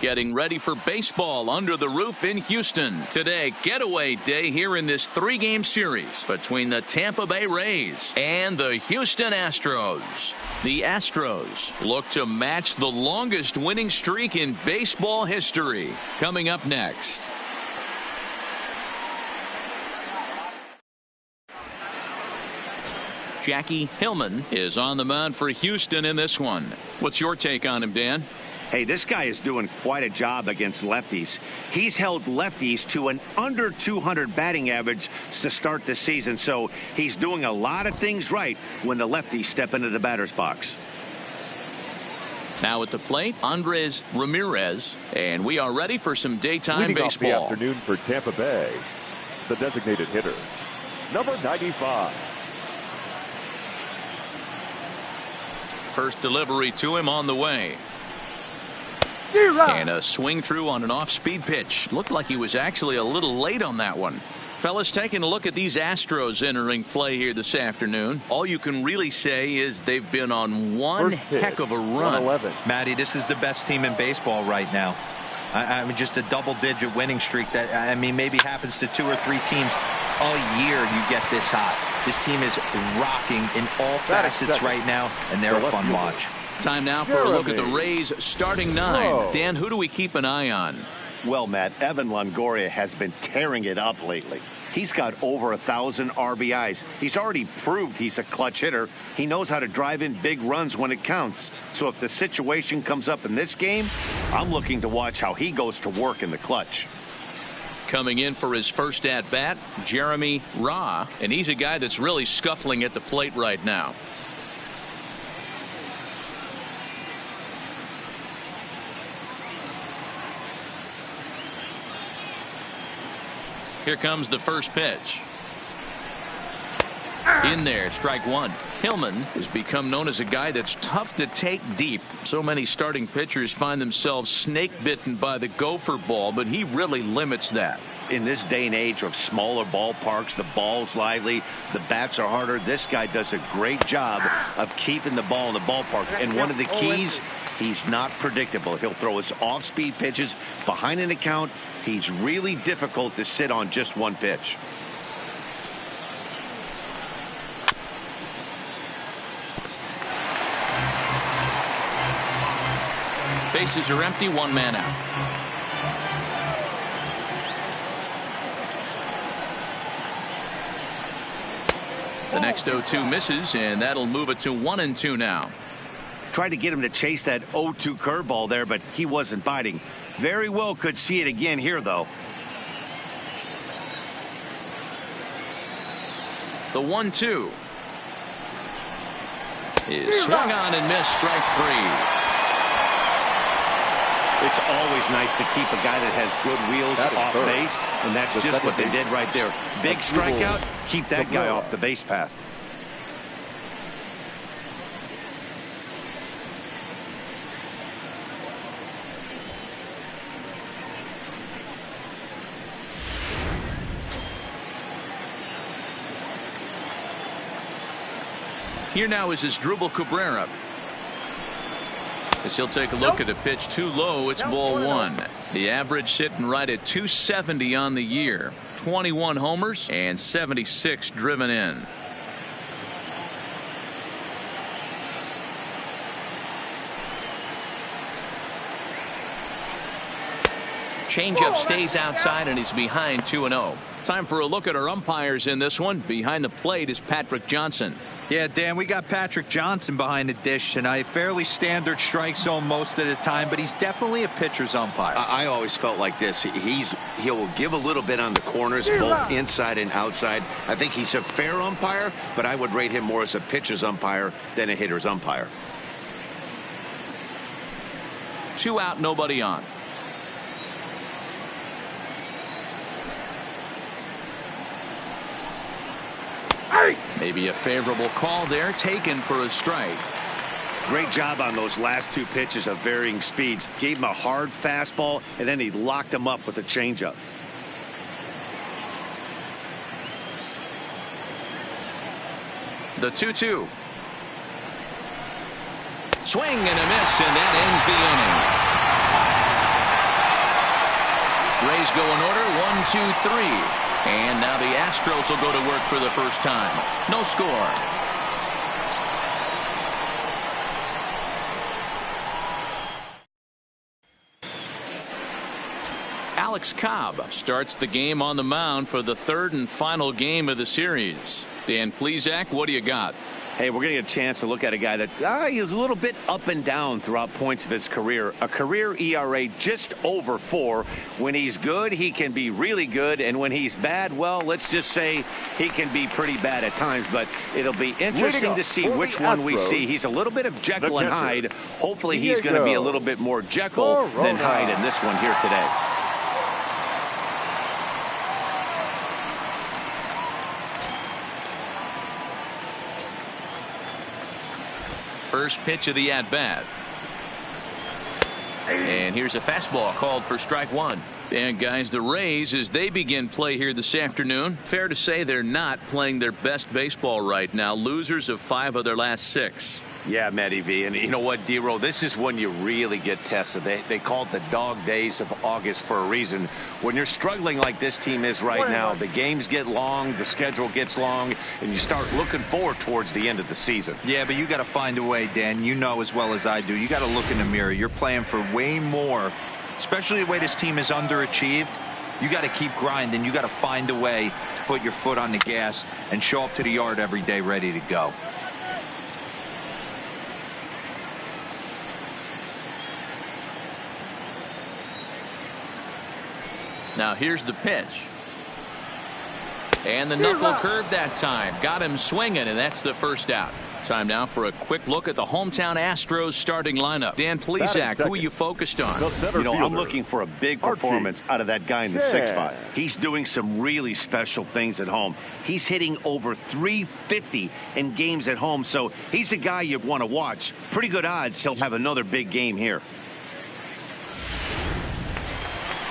Getting ready for baseball under the roof in Houston. Today, getaway day here in this 3-game series between the Tampa Bay Rays and the Houston Astros. The Astros look to match the longest winning streak in baseball history. Coming up next. Jackie Hillman is on the mound for Houston in this one. What's your take on him, Dan? Hey, this guy is doing quite a job against lefties. He's held lefties to an under 200 batting average to start the season, so he's doing a lot of things right when the lefties step into the batter's box. Now at the plate, Andres Ramirez, and we are ready for some daytime Leading baseball. off the afternoon for Tampa Bay, the designated hitter, number 95. First delivery to him on the way. And a swing through on an off-speed pitch. Looked like he was actually a little late on that one. Fellas, taking a look at these Astros entering play here this afternoon. All you can really say is they've been on one heck of a run. Matty, this is the best team in baseball right now. I mean, just a double-digit winning streak that, I mean, maybe happens to 2 or 3 teams all year. You get this hot. This team is rocking in all facets right now, and they're a fun watch. Time now for a look at the Rays starting 9. Dan, who do we keep an eye on? Well, Matt, Evan Longoria has been tearing it up lately. He's got over 1,000 RBIs. He's already proved he's a clutch hitter. He knows how to drive in big runs when it counts. So if the situation comes up in this game, I'm looking to watch how he goes to work in the clutch. Coming in for his first at-bat, Jeremy Ra, and he's a guy that's really scuffling at the plate right now. Here comes the first pitch. In there, strike one. Hillman has become known as a guy that's tough to take deep. So many starting pitchers find themselves snake bitten by the gopher ball, but he really limits that. In this day and age of smaller ballparks, the ball's lively, the bats are harder. This guy does a great job of keeping the ball in the ballpark. And one of the keys, he's not predictable. He'll throw his off-speed pitches behind an account. He's really difficult to sit on just one pitch. Bases are empty, 1 man out. The next 0-2 misses, and that'll move it to 1-2 now. Tried to get him to chase that 0-2 curveball there, but he wasn't biting. Very well could see it again here, though. The 1-2 is swung on and missed, strike 3. It's always nice to keep a guy that has good wheels off base, and that's just what they did right there. Big strikeout, keep that guy off the base path. Here now is Asdrubal Cabrera. As he'll take a look at a pitch too low, it's ball 1. The average sitting right at 270 on the year. 21 homers and 76 driven in. Changeup stays outside and he's behind 2-0. Time for a look at our umpires in this one. Behind the plate is Patrick Johnson. Yeah, Dan, we got Patrick Johnson behind the dish tonight. Fairly standard strike zone most of the time, but he's definitely a pitcher's umpire. I always felt like this. He'll give a little bit on the corners, both inside and outside. I think he's a fair umpire, but I would rate him more as a pitcher's umpire than a hitter's umpire. 2 out, nobody on. Maybe a favorable call there, taken for a strike. Great job on those last 2 pitches of varying speeds. Gave him a hard fastball, and then he locked him up with a changeup. The 2-2. Swing and a miss, and that ends the inning. Rays go in order. 1, 2, 3. And now the Astros will go to work for the first time. No score. Alex Cobb starts the game on the mound for the third and final game of the series. Dan Plesac, what do you got? Hey, we're going to get a chance to look at a guy that is a little bit up and down throughout points of his career. A career ERA just over 4. When he's good, he can be really good. And when he's bad, well, let's just say he can be pretty bad at times. But it'll be interesting to see which one we see. He's a little bit of Jekyll and Hyde. Hopefully he's going to be a little bit more Jekyll than Hyde in this one here today. First pitch of the at-bat. And here's a fastball called for strike 1. And guys, the Rays, as they begin play here this afternoon, fair to say they're not playing their best baseball right now. Losers of 5 of their last 6. Yeah, Matty V. And you know what, D-Roll, this is when you really get tested. They call it the dog days of August for a reason. When you're struggling like this team is right now, the games get long, the schedule gets long, and you start looking forward towards the end of the season. Yeah, but you got to find a way, Dan. You know as well as I do. You got to look in the mirror. You're playing for way more, especially the way this team is underachieved. You got to keep grinding. You got to find a way to put your foot on the gas and show up to the yard every day ready to go. Now here's the pitch. And the knuckle curve that time. Got him swinging, and that's the first out. Time now for a quick look at the hometown Astros starting lineup. Dan Plesac, who are you focused on? You know, I'm looking for a big performance out of that guy in the 6th spot. He's doing some really special things at home. He's hitting over 350 in games at home, so he's a guy you'd want to watch. Pretty good odds he'll have another big game here.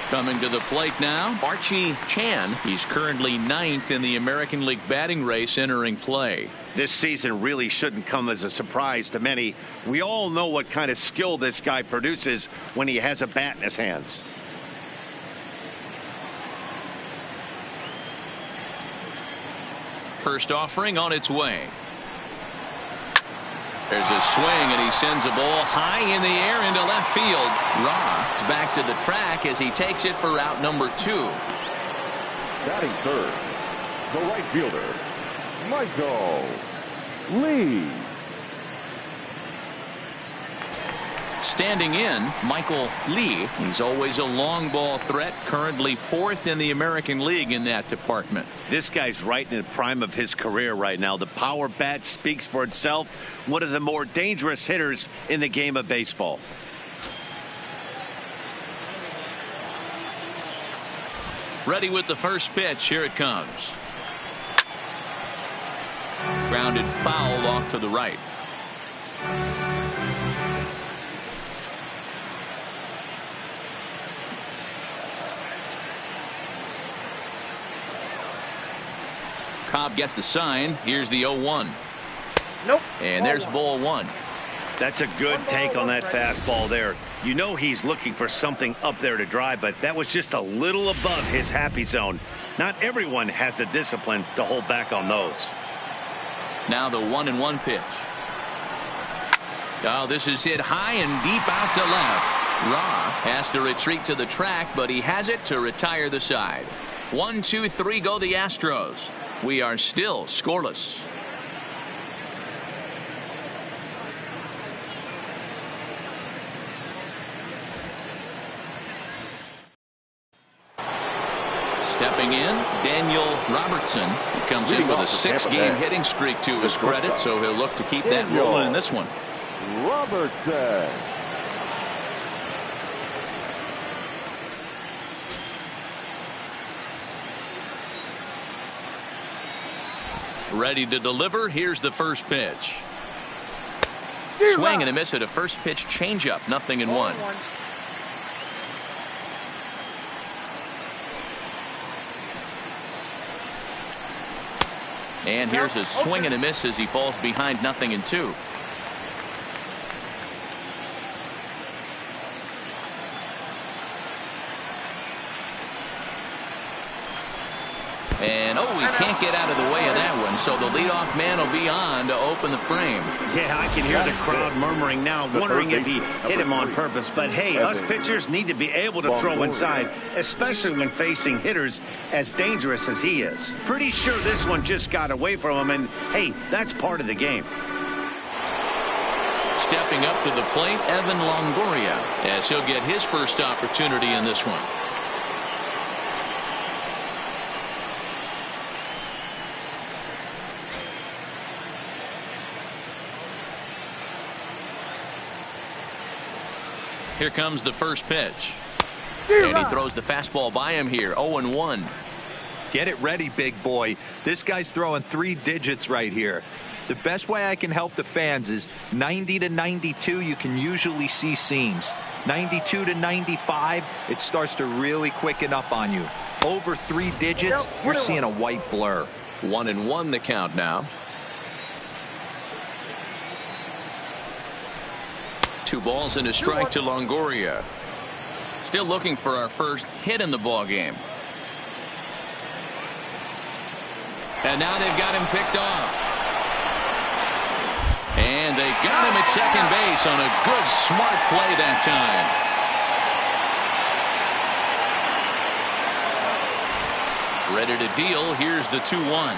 Coming to the plate now, Archie Chan. He's currently 9th in the American League batting race entering play. This season really shouldn't come as a surprise to many. We all know what kind of skill this guy produces when he has a bat in his hands. First offering on its way. There's a swing, and he sends a ball high in the air into left field. Ra is back to the track as he takes it for route number 2. Batting third, the right fielder, Michael Lee. Standing in, Michael Lee. He's always a long ball threat, currently 4th in the American League in that department. This guy's right in the prime of his career right now. The power bat speaks for itself. One of the more dangerous hitters in the game of baseball. Ready with the first pitch. Here it comes. Grounded foul off to the right. Cobb gets the sign. Here's the 0-1. Nope. And there's ball 1. That's a good take on that fastball there. You know he's looking for something up there to drive, but that was just a little above his happy zone. Not everyone has the discipline to hold back on those. Now the 1-1 pitch. Oh, this is hit high and deep out to left. Ra has to retreat to the track, but he has it to retire the side. 1, 2, 3 go the Astros. We are still scoreless. Stepping in, Daniel Robertson. He comes in with a 6-game hitting streak to his credit, so he'll look to keep that rolling in this one. Robertson. Ready to deliver. Here's the first pitch. Swing and a miss at a first pitch changeup. 0-1. And here's a swing and a miss as he falls behind 0-2. And, oh, he can't get out of the way of that one, so the leadoff man will be on to open the frame. Yeah, I can hear the crowd murmuring now, wondering if he hit him on purpose. But, hey, us pitchers need to be able to throw inside, especially when facing hitters as dangerous as he is. Pretty sure this one just got away from him, and, hey, that's part of the game. Stepping up to the plate, Evan Longoria, as he'll get his first opportunity in this one. Here comes the first pitch. And he throws the fastball by him here. 0-1. Get it ready, big boy. This guy's throwing 3 digits right here. The best way I can help the fans is 90 to 92, you can usually see seams. 92 to 95, it starts to really quicken up on you. Over 3 digits, you're seeing a white blur. 1-1 the count now. 2 balls and a strike to Longoria. Still looking for our first hit in the ball game. And now they've got him picked off. And they got him at second base on a good, smart play that time. Ready to deal. Here's the 2-1.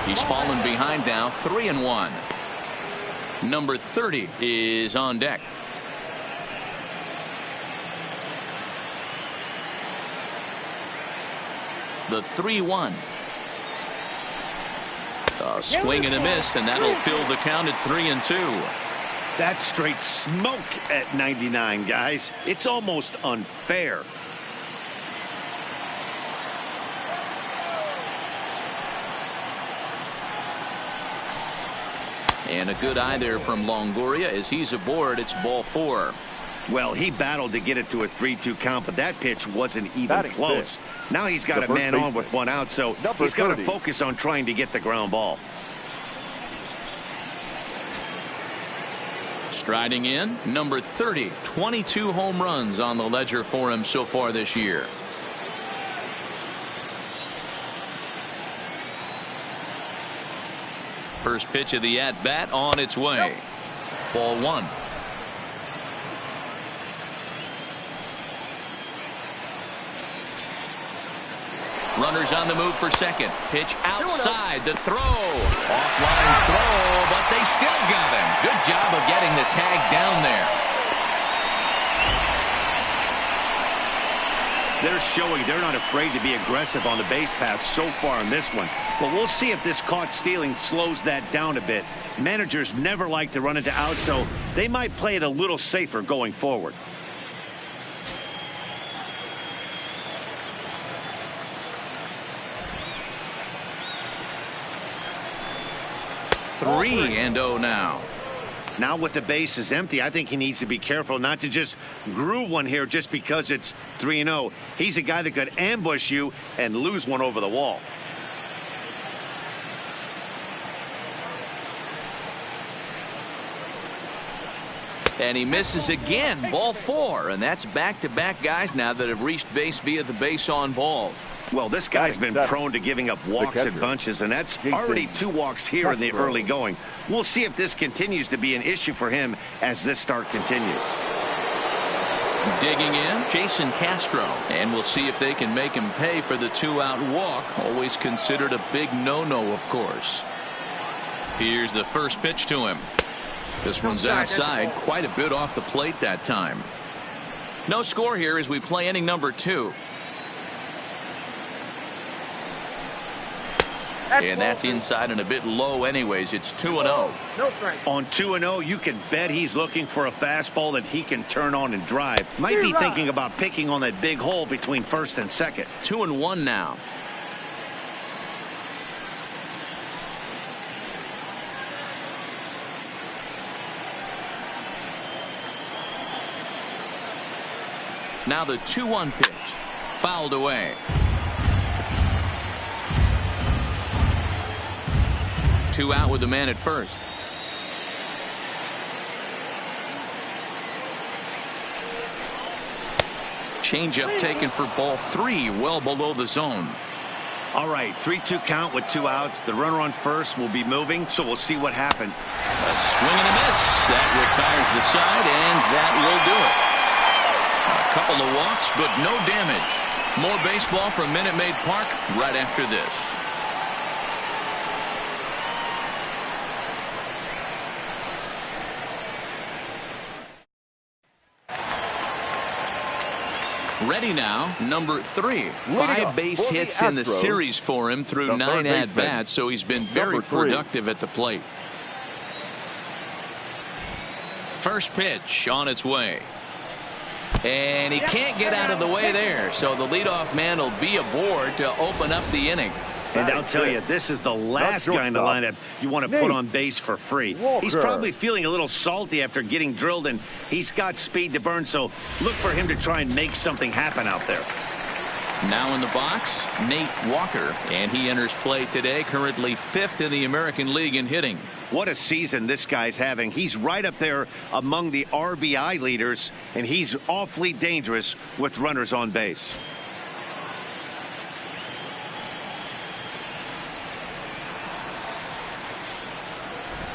He's fallen behind now, 3-1. Number 30 is on deck. The 3-1. A swing and a miss, and that'll fill the count at 3-2. That's straight smoke at 99, guys. It's almost unfair. And a good eye there from Longoria as he's aboard. It's ball 4. Well, he battled to get it to a 3-2 count, but that pitch wasn't even close. Now he's got a man on with 1 out, so he's got to focus on trying to get the ground ball. Striding in, number 30, 22 home runs on the ledger for him so far this year. First pitch of the at-bat on its way. Ball 1. Runners on the move for second. Pitch outside. The throw. Offline throw, but they still got him. Good job of getting the tag down there. They're showing they're not afraid to be aggressive on the base path so far in this one. But we'll see if this caught stealing slows that down a bit. Managers never like to run into out, so they might play it a little safer going forward. Three and 0 now. Now with the bases empty, I think he needs to be careful not to just groove one here just because it's 3-0. He's a guy that could ambush you and lose one over the wall. And he misses again. Ball 4. And that's back-to-back guys now that have reached base via the base on balls. Well, this guy's been prone to giving up walks at bunches, and that's already 2 walks here in the early going. We'll see if this continues to be an issue for him as this start continues. Digging in, Jason Castro. And we'll see if they can make him pay for the 2-out walk. Always considered a big no-no, of course. Here's the first pitch to him. This one's outside, quite a bit off the plate that time. No score here as we play inning number 2. And that's inside and a bit low anyways. It's 2-0. On 2-0, you can bet he's looking for a fastball that he can turn on and drive. Might be thinking about picking on that big hole between first and second. 2-1 now. Now the 2-1 pitch. Fouled away. 2 out with the man at first. Changeup taken for ball 3, well below the zone. All right, 3-2 count with 2 outs. The runner on first will be moving, so we'll see what happens. A swing and a miss. That retires the side, and that will do it. A couple of walks, but no damage. More baseball from Minute Maid Park right after this. Ready now, number 3. 5 base hits in the series for him through 9 at-bats, so he's been very productive at the plate. First pitch on its way. And he can't get out of the way there, so the leadoff man will be aboard to open up the inning. And I'll tell you, this is the last guy in the lineup you want to put on base for free. He's probably feeling a little salty after getting drilled, and he's got speed to burn, so look for him to try and make something happen out there. Now in the box, Nate Walker, and he enters play today, currently 5th in the American League in hitting. What a season this guy's having. He's right up there among the RBI leaders, and he's awfully dangerous with runners on base.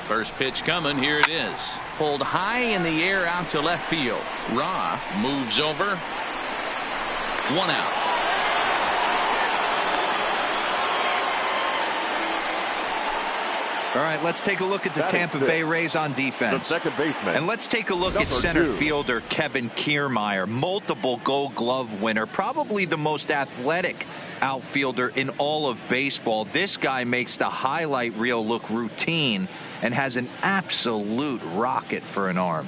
First pitch coming. Here it is. Pulled high in the air out to left field. Ra moves over. 1 out. All right, let's take a look at the Tampa Bay Rays on defense. The second baseman. And let's take a look at center fielder Kevin Kiermaier, multiple Gold Glove winner, probably the most athletic outfielder in all of baseball. This guy makes the highlight reel look routine and has an absolute rocket for an arm.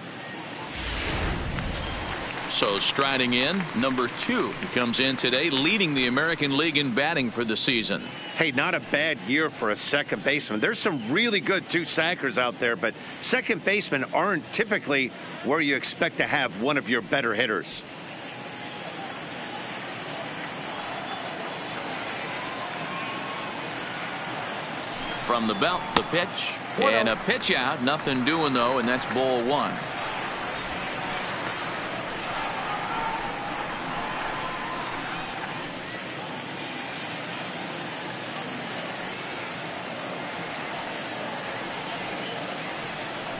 So striding in, number 2 comes in today, leading the American League in batting for the season. Hey, not a bad year for a second baseman. There's some really good two-sackers out there, but second basemen aren't typically where you expect to have one of your better hitters. From the belt, the pitch, and a pitch out. Nothing doing, though, and that's ball 1.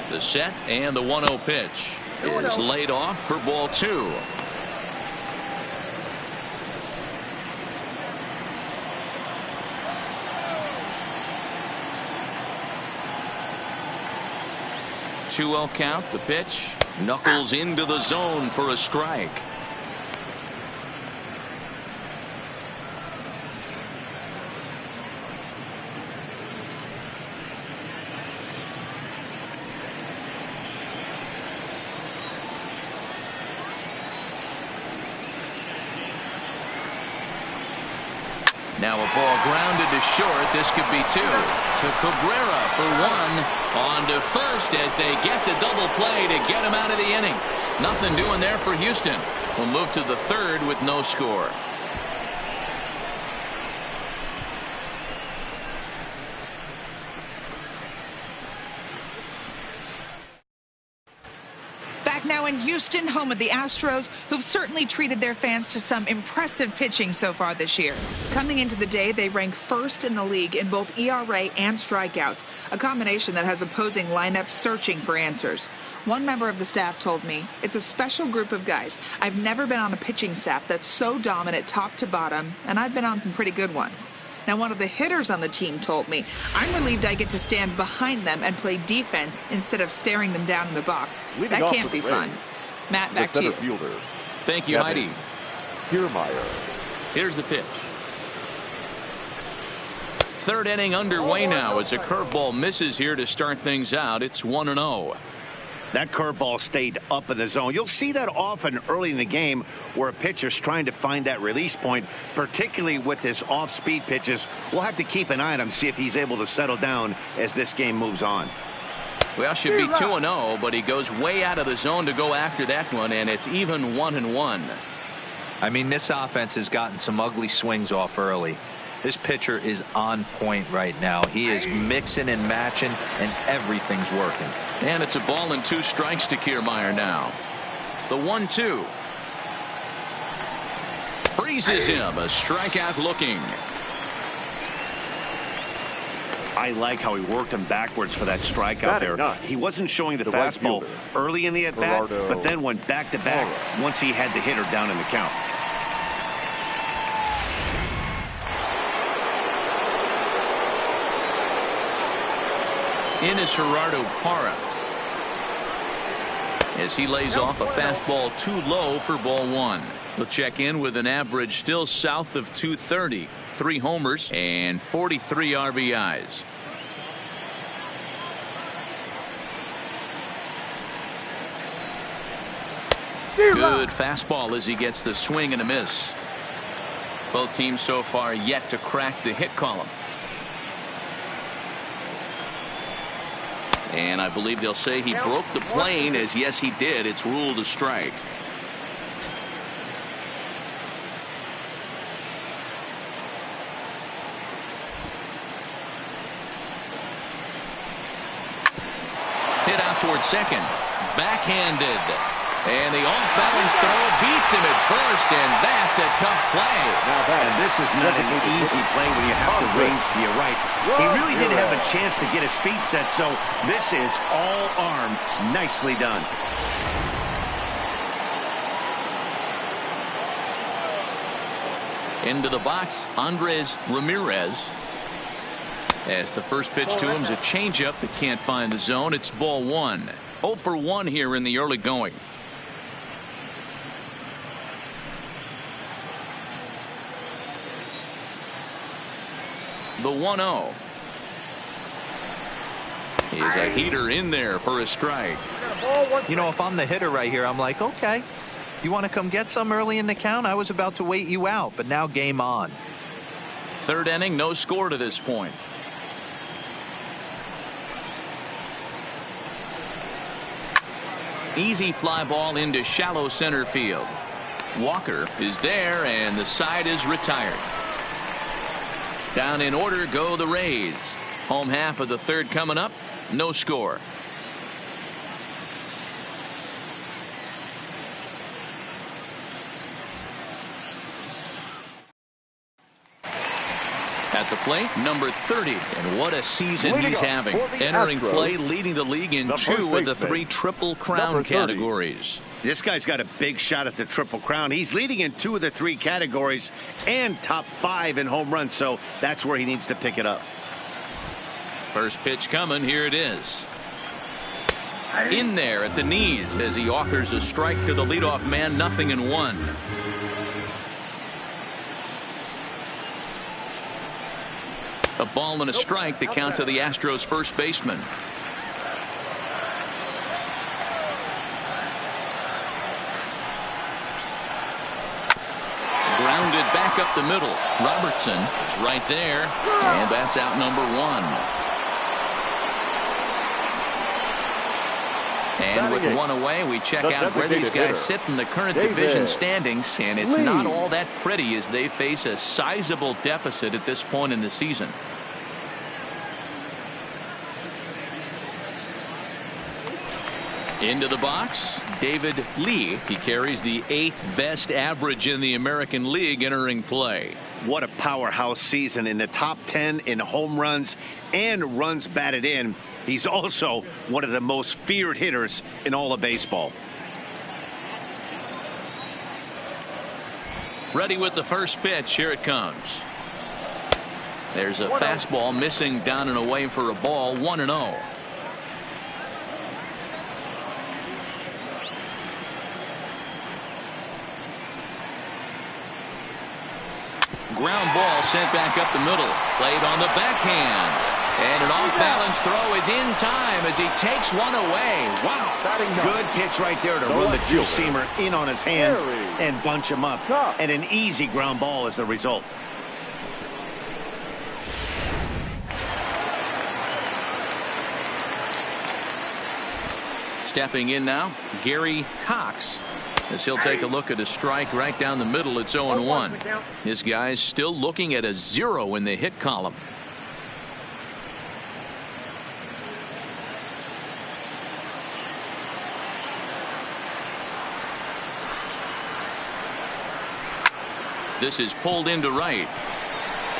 The set and the 1-0 pitch is laid off for ball 2. Two-0 count. The pitch knuckles into the zone for a strike. Now a ball grounded to short. This could be 2. To Cabrera for 1. On to first as they get the double play to get him out of the inning. Nothing doing there for Houston. We'll move to the 3rd with no score. Back now in Houston, home of the Astros, who've certainly treated their fans to some impressive pitching so far this year. Coming into the day, they rank 1st in the league in both ERA and strikeouts, a combination that has opposing lineups searching for answers. One member of the staff told me, "It's a special group of guys. I've never been on a pitching staff that's so dominant top to bottom, and I've been on some pretty good ones." Now, one of the hitters on the team told me, "I'm relieved I get to stand behind them and play defense instead of staring them down in the box. That can't be fun." Matt, back to you. Fielder. Thank you, Heidi. Kiermaier. Here's the pitch. 3rd inning underway now as a curveball misses here to start things out. It's 1-0. That curveball stayed up in the zone. You'll see that often early in the game where a pitcher's trying to find that release point, particularly with his off-speed pitches. We'll have to keep an eye on him, see if he's able to settle down as this game moves on. Well, should be 2-0, but he goes way out of the zone to go after that one, and it's even 1-1. I mean, this offense has gotten some ugly swings off early. This pitcher is on point right now. He is mixing and matching, and everything's working. And it's a ball and 2 strikes to Kiermaier now. The 1-2. Freezes him. A strikeout looking. I like how he worked him backwards for that strikeout there. He wasn't showing the fastball early in the at-bat, but then went back-to-back once he had the hitter down in the count. In is Gerardo Parra, as he lays off a fastball too low for ball one. He'll check in with an average still south of 230, 3 homers and 43 RBIs. Good fastball as he gets the swing and a miss. Both teams so far yet to crack the hit column. And I believe they'll say he broke the plane, as yes he did. It's ruled a strike. Hit out towards second. Backhanded. And the off-balance throw beats him at first, and that's a tough play. And this is not an easy play when you have the range to your right. He really didn't have a chance to get his feet set, so this is all arm. Nicely done. Into the box, Andres Ramirez. As the first pitch to him is a changeup that can't find the zone. It's ball one. 0 for 1 here in the early going. The 1-0 is a heater in there for a strike. You know, if I'm the hitter right here, I'm like, okay, you want to come get some early in the count? I was about to wait you out, but now game on. Third inning, no score to this point. Easy fly ball into shallow center field. Walker is there, and the side is retired. Down in order go the Rays. Home half of the third coming up. No score. At the plate, number 30. And what a season he's having. Entering play, leading the league in 2 of the 3 Triple Crown categories. This guy's got a big shot at the Triple Crown. He's leading in 2 of the 3 categories and top 5 in home runs, so that's where he needs to pick it up. First pitch coming. Here it is. In there at the knees as he offers a strike to the leadoff man. 0-1. A ball and a strike to count to the Astros first baseman. Grounded back up the middle. Robertson is right there, and that's out number 1. And with 1 away, we check out where these guys sit in the current division standings, and it's not all that pretty as they face a sizable deficit at this point in the season. Into the box, David Lee. He carries the 8th best average in the American League entering play. What a powerhouse season, in the top 10 in home runs and runs batted in. He's also one of the most feared hitters in all of baseball. Ready with the first pitch. Here it comes. There's a fastball missing down and away for a ball. 1-0. Ground ball sent back up the middle. Played on the backhand. And an off-balance throw is in time as he takes one away. Wow. Good pitch right there to run the two-seamer in on his hands and bunch him up. And an easy ground ball is the result. Stepping in now, Gary Cox. As he'll take a look at a strike right down the middle. It's 0-1. This guy's still looking at a 0 in the hit column. This is pulled into right.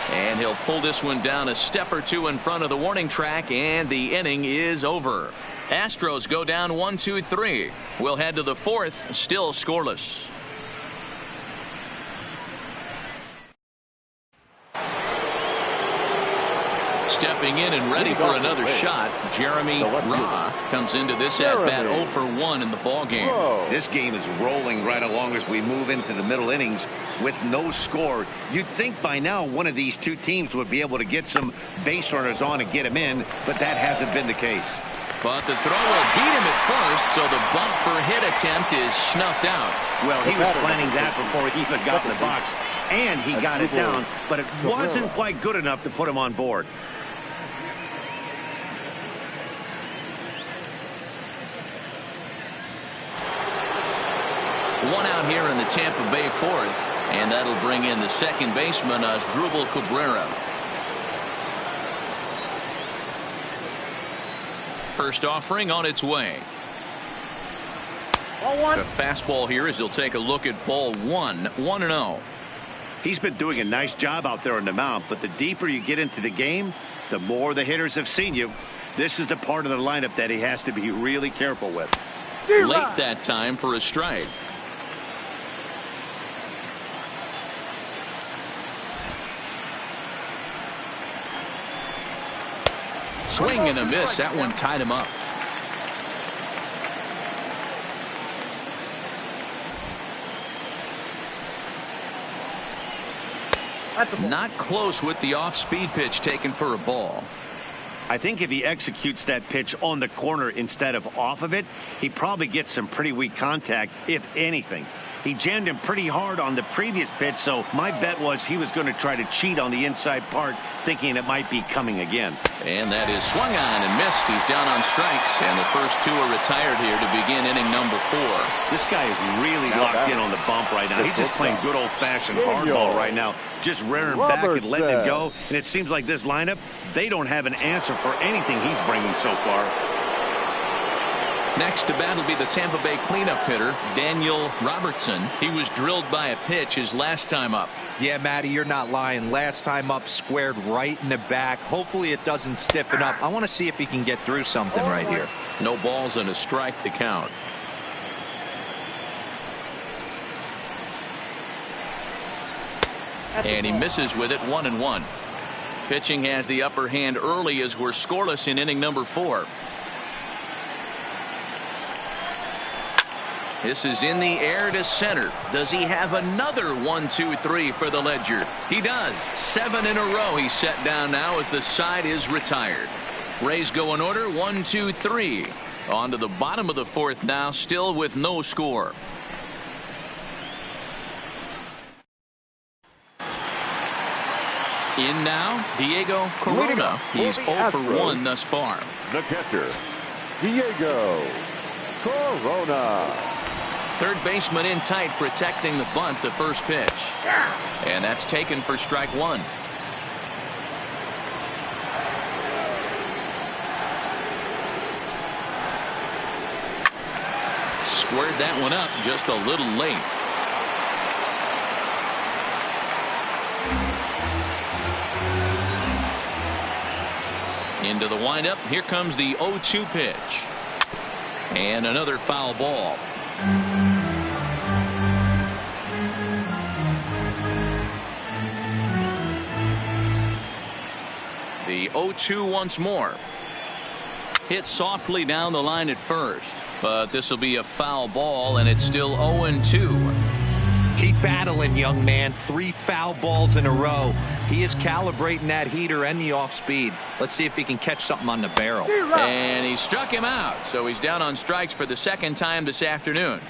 And he'll pull this one down a step or two in front of the warning track, and the inning is over. Astros go down 1-2-3. We'll head to the fourth, still scoreless. Stepping in and ready for another shot, Jeremy Ra comes into this at-bat 0 for 1 in the ballgame. This game is rolling right along as we move into the middle innings with no score. You'd think by now one of these two teams would be able to get some base runners on and get them in, but that hasn't been the case. But the throw will beat him at first, so the bunt for hit attempt is snuffed out. Well, he was planning that before he even got in the box, and he got it down, but it wasn't quite good enough to put him on board. One out here in the Tampa Bay fourth, and that'll bring in the second baseman, Asdrubal Cabrera. First offering on its way. The fastball here as he'll take a look at ball 1, 1-0. He's been doing a nice job out there on the mound, but the deeper you get into the game, the more the hitters have seen you. This is the part of the lineup that he has to be really careful with. Late that time for a strike. Swing and a miss. That one tied him up. Not close with the off-speed pitch taken for a ball. I think if he executes that pitch on the corner instead of off of it, he probably gets some pretty weak contact, if anything. He jammed him pretty hard on the previous pitch, so my bet was he was going to try to cheat on the inside part, thinking it might be coming again. And that is swung on and missed. He's down on strikes, and the first two are retired here to begin inning number 4. This guy is really locked in on the bump right now. He's just playing good old-fashioned hardball right now, just rearing back and letting it go. And it seems like this lineup, they don't have an answer for anything he's bringing so far. Next to bat will be the Tampa Bay cleanup hitter, Daniel Robertson. He was drilled by a pitch his last time up. Yeah, Matty, you're not lying. Last time up, squared right in the back. Hopefully it doesn't stiffen up. I want to see if he can get through something right here. No balls and a strike to count. And he misses with it, 1-1. Pitching has the upper hand early as we're scoreless in inning number 4. This is in the air to center. Does he have another 1-2-3 for the ledger? He does. 7 in a row he's set down now as the side is retired. Rays go in order, 1-2-3. On to the bottom of the fourth now, still with no score. In now, Diego Corona. He's 0 for 1 thus far. The catcher, Diego Corona. Third baseman in tight, protecting the bunt, the first pitch. And that's taken for strike 1. Squared that one up just a little late. Into the windup. Here comes the 0-2 pitch. And another foul ball. The 0-2 once more. Hit softly down the line at first, but this will be a foul ball, and it's still 0-2. Keep battling, young man. 3 foul balls in a row. He is calibrating that heater and the off speed. Let's see if he can catch something on the barrel. And he struck him out, so he's down on strikes for the second time this afternoon.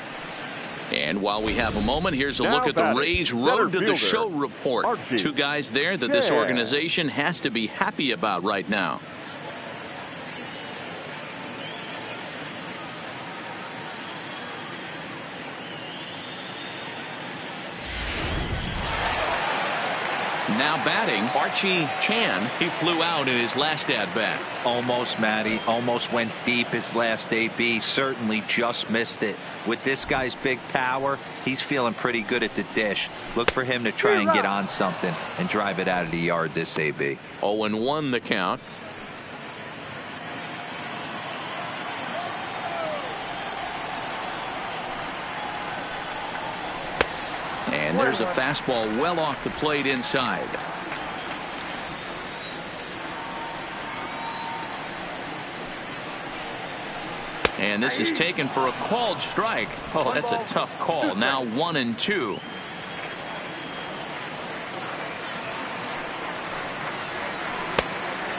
And while we have a moment, here's a look at the Rays Road to the Show report. Archie. 2 guys there that this organization has to be happy about right now. Now batting, Archie Chan. He flew out in his last at-bat. Almost, Matty. Almost went deep his last AB. Certainly just missed it. With this guy's big power, he's feeling pretty good at the dish. Look for him to try and get on something and drive it out of the yard this AB. 0-1 the count. And there's a fastball well off the plate inside. And this is taken for a called strike. Oh, that's a tough call. Now 1-2.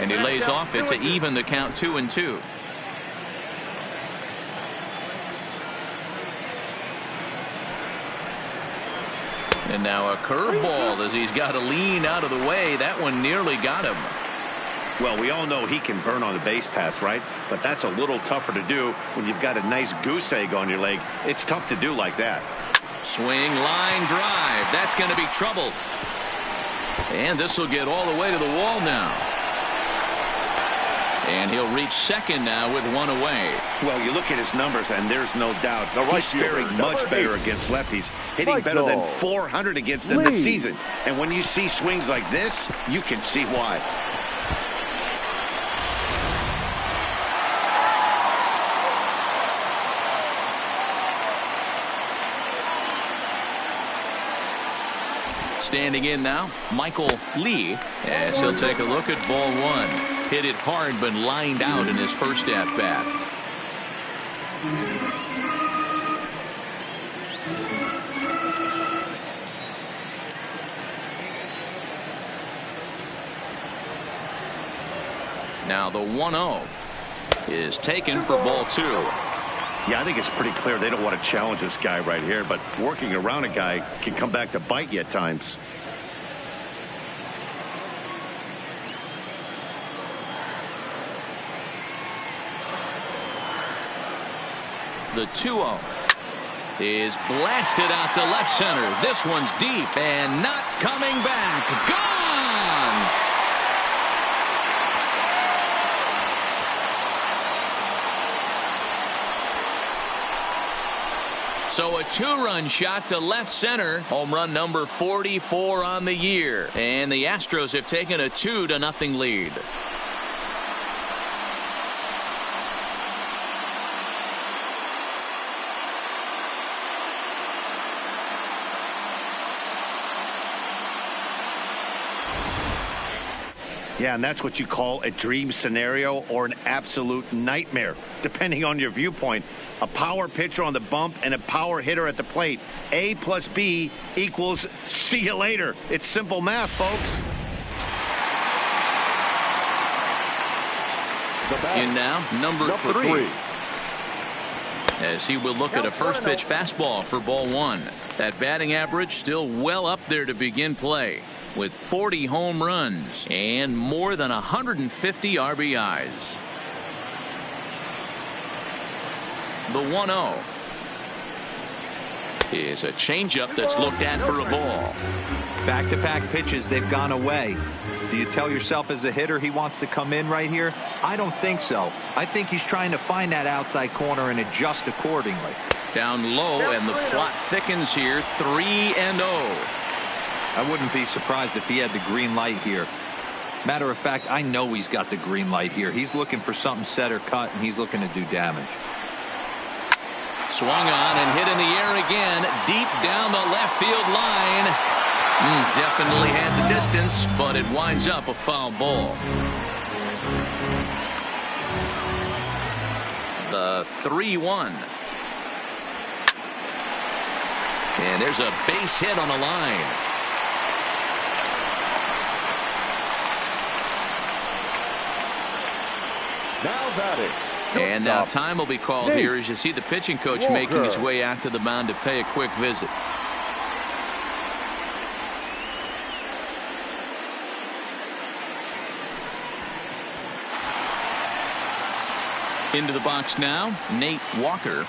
And he lays off it to even the count 2-2. And now a curveball as he's got to lean out of the way. That one nearly got him. Well, we all know he can burn on a base pass, right? But that's a little tougher to do when you've got a nice goose egg on your leg. It's tough to do like that. Swing, line drive. That's going to be trouble. And this will get all the way to the wall now. And he'll reach second now with one away. Well, you look at his numbers, and there's no doubt he's faring much better against lefties, hitting better than 400 against them this season. And when you see swings like this, you can see why. Standing in now, Michael Lee, as he'll take a look at ball one. Hit it hard, but lined out in his first at-bat. Now the 1-0 is taken for ball two. Yeah, I think it's pretty clear they don't want to challenge this guy right here, but working around a guy can come back to bite you at times. The 2-0 is blasted out to left center. This one's deep and not coming back. Gone! So a two-run shot to left center. Home run number 44 on the year. And the Astros have taken a 2-0 lead. Yeah, and that's what you call a dream scenario or an absolute nightmare, depending on your viewpoint. A power pitcher on the bump and a power hitter at the plate. A plus B equals see you later. It's simple math, folks. In now, number three. As he will look at a first pitch fastball for ball one. That batting average still well up there to begin play, with 40 home runs and more than 150 RBIs. The 1-0 is a changeup that's looked at for a ball. Back-to-back pitches, they've gone away. Do you tell yourself as a hitter he wants to come in right here? I don't think so. I think he's trying to find that outside corner and adjust accordingly. Down low, and the plot thickens here. 3-0. I wouldn't be surprised if he had the green light here. Matter of fact, I know he's got the green light here. He's looking for something set or cut, and he's looking to do damage. Swung on and hit in the air again, deep down the left field line. Definitely had the distance, but it winds up a foul ball. The 3-1. And there's a base hit on the line. Now batting. And now time will be called here as you see the pitching coach making his way out to the mound to pay a quick visit. Into the box now, Nate Walker.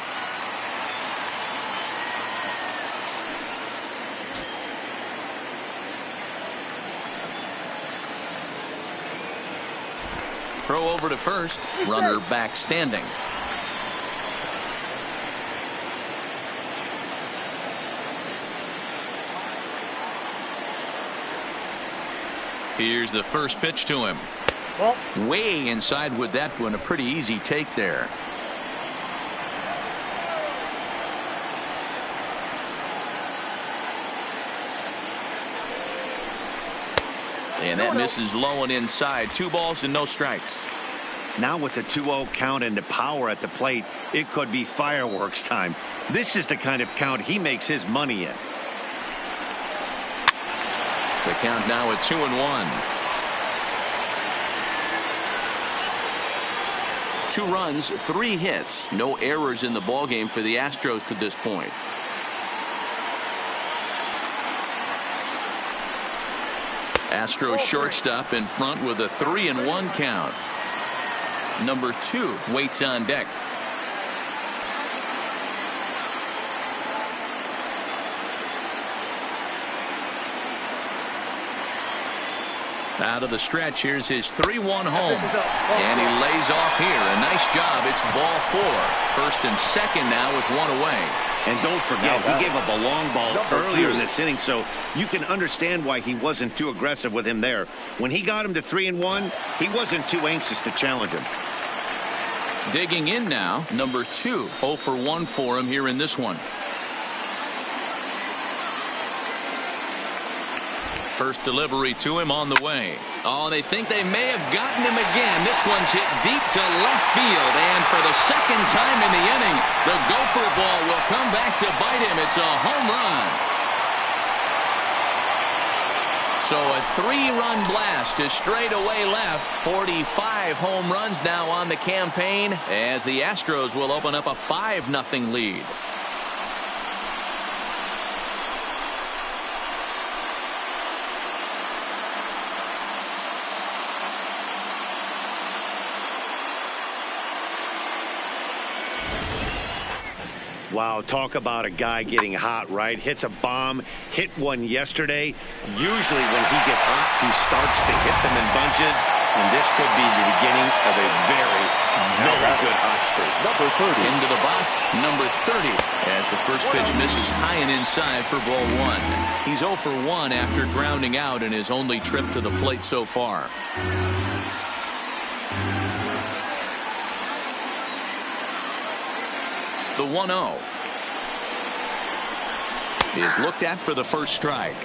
throw over to first. Runner back standing. Here's the first pitch to him. Way inside with that one. A pretty easy take there. And that misses low and inside. 2 balls and no strikes. Now with the 2-0 count and the power at the plate, it could be fireworks time. This is the kind of count he makes his money in. The count now at 2-1. 2 runs, 3 hits, no errors in the ballgame for the Astros to this point. Astros shortstop in front with a 3-1 count. Number 2 waits on deck. Out of the stretch, here's his 3-1 home. And he lays off here. A nice job. It's ball 4. First and second now with 1 away. And don't forget, he gave up a long ball earlier in this inning, so you can understand why he wasn't too aggressive with him there. When he got him to 3-1, he wasn't too anxious to challenge him. Digging in now, number 2. 0 for 1 for him here in this one. First delivery to him on the way. Oh, they think they may have gotten him again. This one's hit deep to left field. And for the second time in the inning, the gopher ball will come back to bite him. It's a home run. So a 3-run blast to straightaway left. 45 home runs now on the campaign as the Astros will open up a 5-0 lead. Wow, talk about a guy getting hot, right? Hits a bomb, hit one yesterday. Usually when he gets hot, he starts to hit them in bunches, and this could be the beginning of a very good hot streak. Number 30. Into the box, number 30, as the first pitch misses high and inside for ball 1. He's 0 for 1 after grounding out in his only trip to the plate so far. The 1-0 is looked at for the first strike.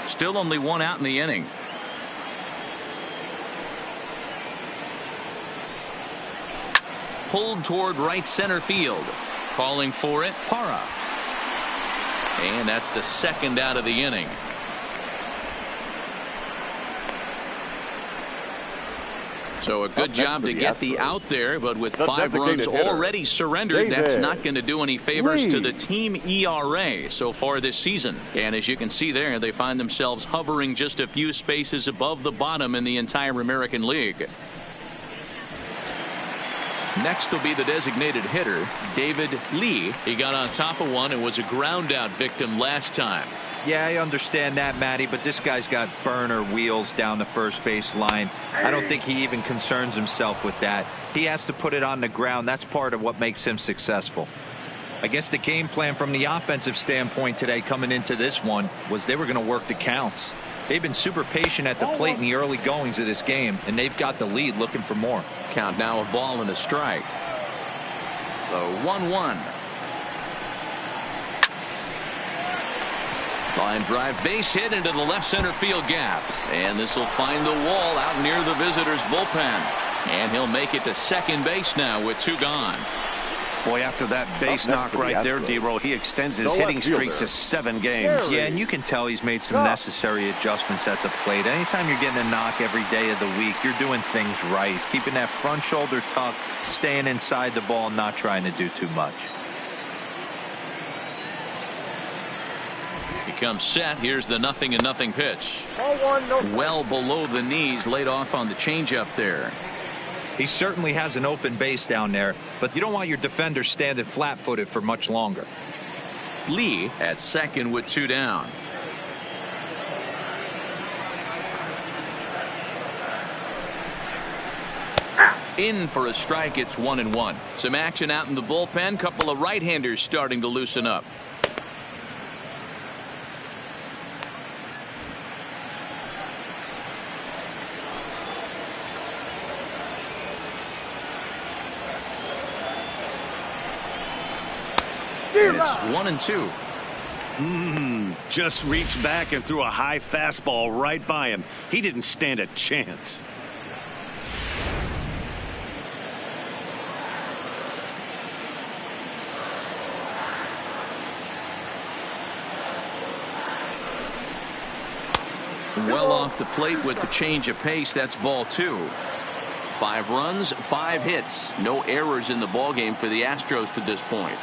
Still only 1 out in the inning. Pulled toward right center field. Calling for it, Parra. And that's the second out of the inning. So a good job to get the out there, but with 5 runs already surrendered, that's not going to do any favors to the team ERA so far this season. And as you can see there, they find themselves hovering just a few spaces above the bottom in the entire American League. Next will be the designated hitter, David Lee. He got on top of one and was a ground out victim last time. Yeah, I understand that, Matty, but this guy's got burner wheels down the first base line. I don't think he even concerns himself with that. He has to put it on the ground. That's part of what makes him successful. I guess the game plan from the offensive standpoint today coming into this one was they were going to work the counts. They've been super patient at the plate in the early goings of this game, and they've got the lead looking for more. Count now a ball and a strike. The 1-1. Line drive base hit into the left center field gap. And this will find the wall out near the visitors' bullpen. And he'll make it to second base now with 2 gone. Boy, after that base knock right there, D-Roll, he extends his hitting streak to 7 games. Yeah, and you can tell he's made some necessary adjustments at the plate. Anytime you're getting a knock every day of the week, you're doing things right. He's keeping that front shoulder tucked, staying inside the ball, not trying to do too much. He comes set. Here's the 0-0 pitch. Well below the knees, laid off on the changeup there. He certainly has an open base down there, but you don't want your defender standing flat-footed for much longer. Lee at second with 2 down. In for a strike. It's 1-1. Some action out in the bullpen. Couple of right-handers starting to loosen up. It's 1-2. Just reached back and threw a high fastball right by him. He didn't stand a chance. Well off the plate with the change of pace. That's ball 2. 5 runs, 5 hits. No errors in the ballgame for the Astros to this point.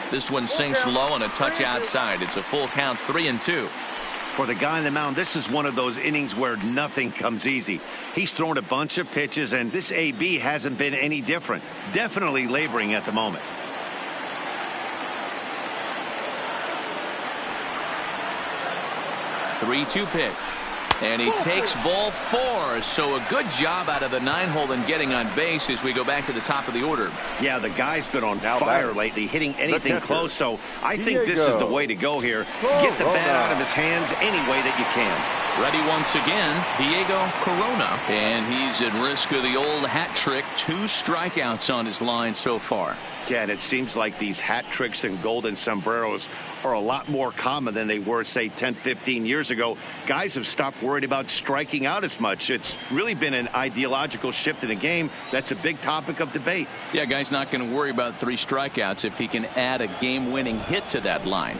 This one sinks low on a touch outside. It's a full count, 3-2. For the guy on the mound, this is one of those innings where nothing comes easy. He's thrown a bunch of pitches, and this AB hasn't been any different. Definitely laboring at the moment. Three-two pitch. And he takes ball 4. So a good job out of the 9-hole in getting on base as we go back to the top of the order. Yeah, the guy's been on fire lately, hitting anything close. So I think this is the way to go here. Get the bat out of his hands any way that you can. Ready once again, Diego Corona. And he's at risk of the old hat trick. 2 strikeouts on his line so far. Yeah, and it seems like these hat tricks and golden sombreros are a lot more common than they were, say, 10, 15 years ago. Guys have stopped worried about striking out as much. It's really been an ideological shift in the game. That's a big topic of debate. Yeah, guy's not going to worry about 3 strikeouts if he can add a game-winning hit to that line.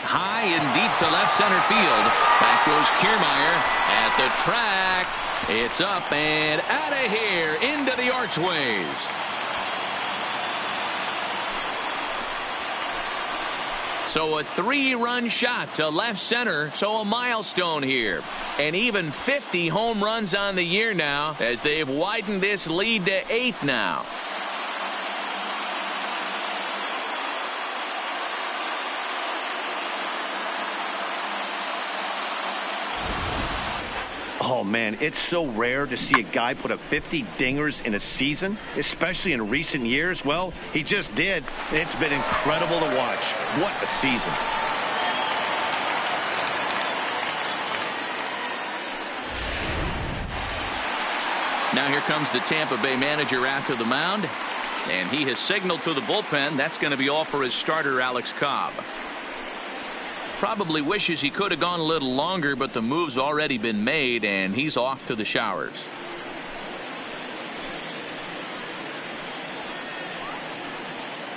High and deep to left center field. Back goes Kiermaier at the track. It's up and out of here into the archways. So a 3-run shot to left center. So a milestone here. And even 50 home runs on the year now as they've widened this lead to 8 now. Oh, man, it's so rare to see a guy put up 50 dingers in a season, especially in recent years. Well, he just did. It's been incredible to watch. What a season. Now here comes the Tampa Bay manager after the mound, and he has signaled to the bullpen that's going to be all for his starter, Alex Cobb. Probably wishes he could have gone a little longer, but the move's already been made, and he's off to the showers.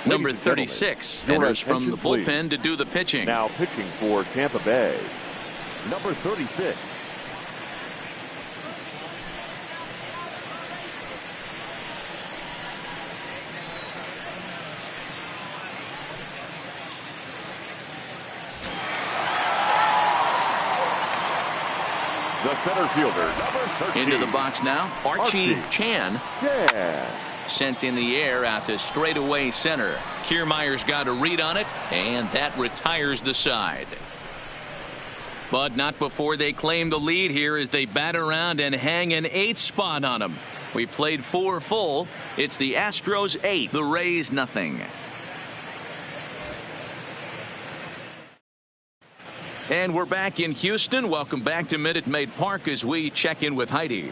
Number 36 enters from the bullpen to do the pitching. Now pitching for Tampa Bay, number 36. The center fielder, number 13. Into the box now, Archie Chan. Yeah. Sent in the air out to straightaway center. Kiermaier's got a read on it, and that retires the side. But not before they claim the lead here as they bat around and hang an 8th spot on them. We played 4 full. It's the Astros 8, the Rays nothing. And we're back in Houston. Welcome back to Minute Maid Park as we check in with Heidi.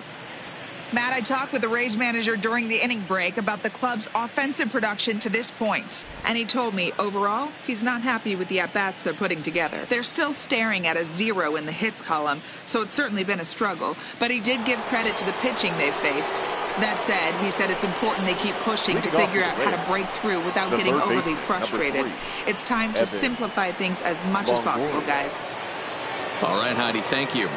Matt, I talked with the Rays manager during the inning break about the club's offensive production to this point. And he told me, overall, he's not happy with the at-bats they're putting together. They're still staring at a 0 in the hits column, so it's certainly been a struggle. But he did give credit to the pitching they've faced. That said, he said it's important they keep pushing to figure out how to break through without getting overly frustrated. It's time to simplify things as much as possible, guys. All right, Heidi, thank you.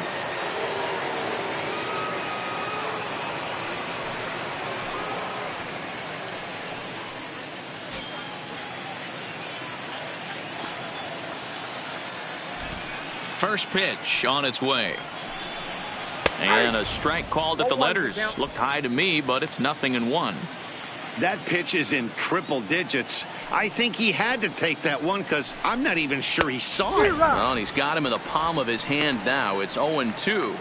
First pitch on its way. And a strike called at the letters. Looked high to me, but it's 0-1. That pitch is in triple digits. I think he had to take that one because I'm not even sure he saw it. Well, he's got him in the palm of his hand now. It's 0-2.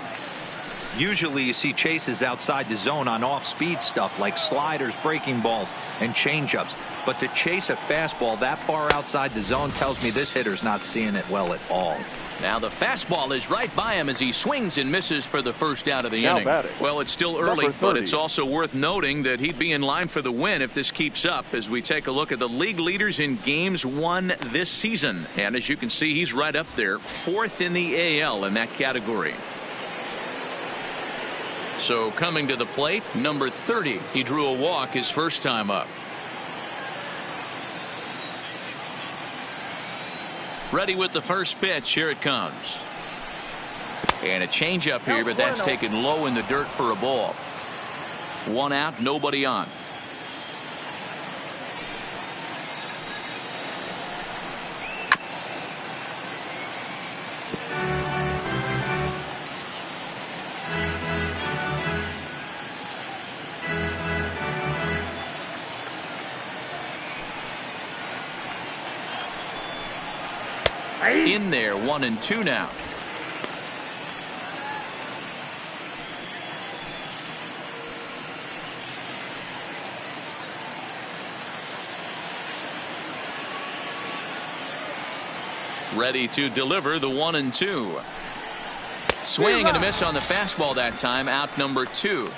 Usually you see chases outside the zone on off-speed stuff like sliders, breaking balls, and changeups. But to chase a fastball that far outside the zone tells me this hitter's not seeing it well at all. Now the fastball is right by him as he swings and misses for the first out of the inning. batting. Well, it's still early, but it's also worth noting that he'd be in line for the win if this keeps up as we take a look at the league leaders in games won this season. And as you can see, he's right up there, 4th in the AL in that category. So coming to the plate, number 30. He drew a walk his first time up. Ready with the first pitch. Here it comes. And a changeup here, but that's taken low in the dirt for a ball. 1 out, nobody on. In there, 1-2 now. Ready to deliver the 1-2. Swing and a miss on the fastball that time. Out number 2.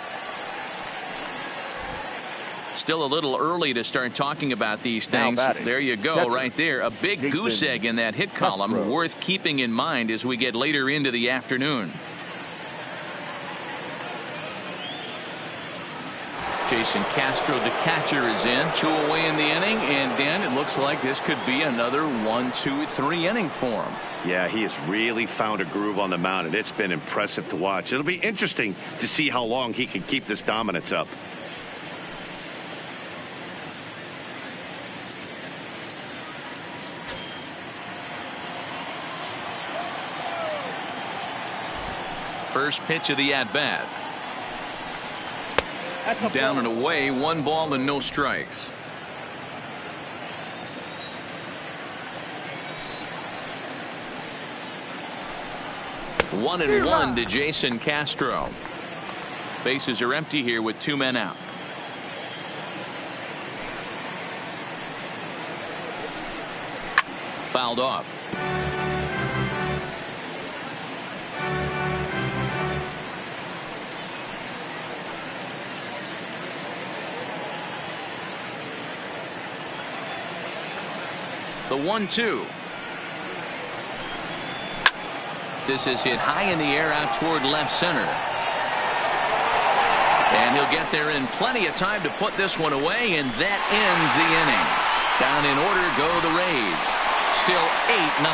Still a little early to start talking about these things. There you go, right there. A big goose egg in that hit column, worth keeping in mind as we get later into the afternoon. Jason Castro, the catcher, is in. 2 away in the inning, and Dan, it looks like this could be another 1-2-3 inning for him. Yeah, he has really found a groove on the mound, and it's been impressive to watch. It'll be interesting to see how long he can keep this dominance up. First pitch of the at-bat. Down and away, 1 ball and no strikes. One and 1 to Jason Castro. Bases are empty here with 2 men out. Fouled off. The 1-2. This is hit high in the air out toward left center. And he'll get there in plenty of time to put this one away, and that ends the inning. Down in order go the Rays. Still 8-0.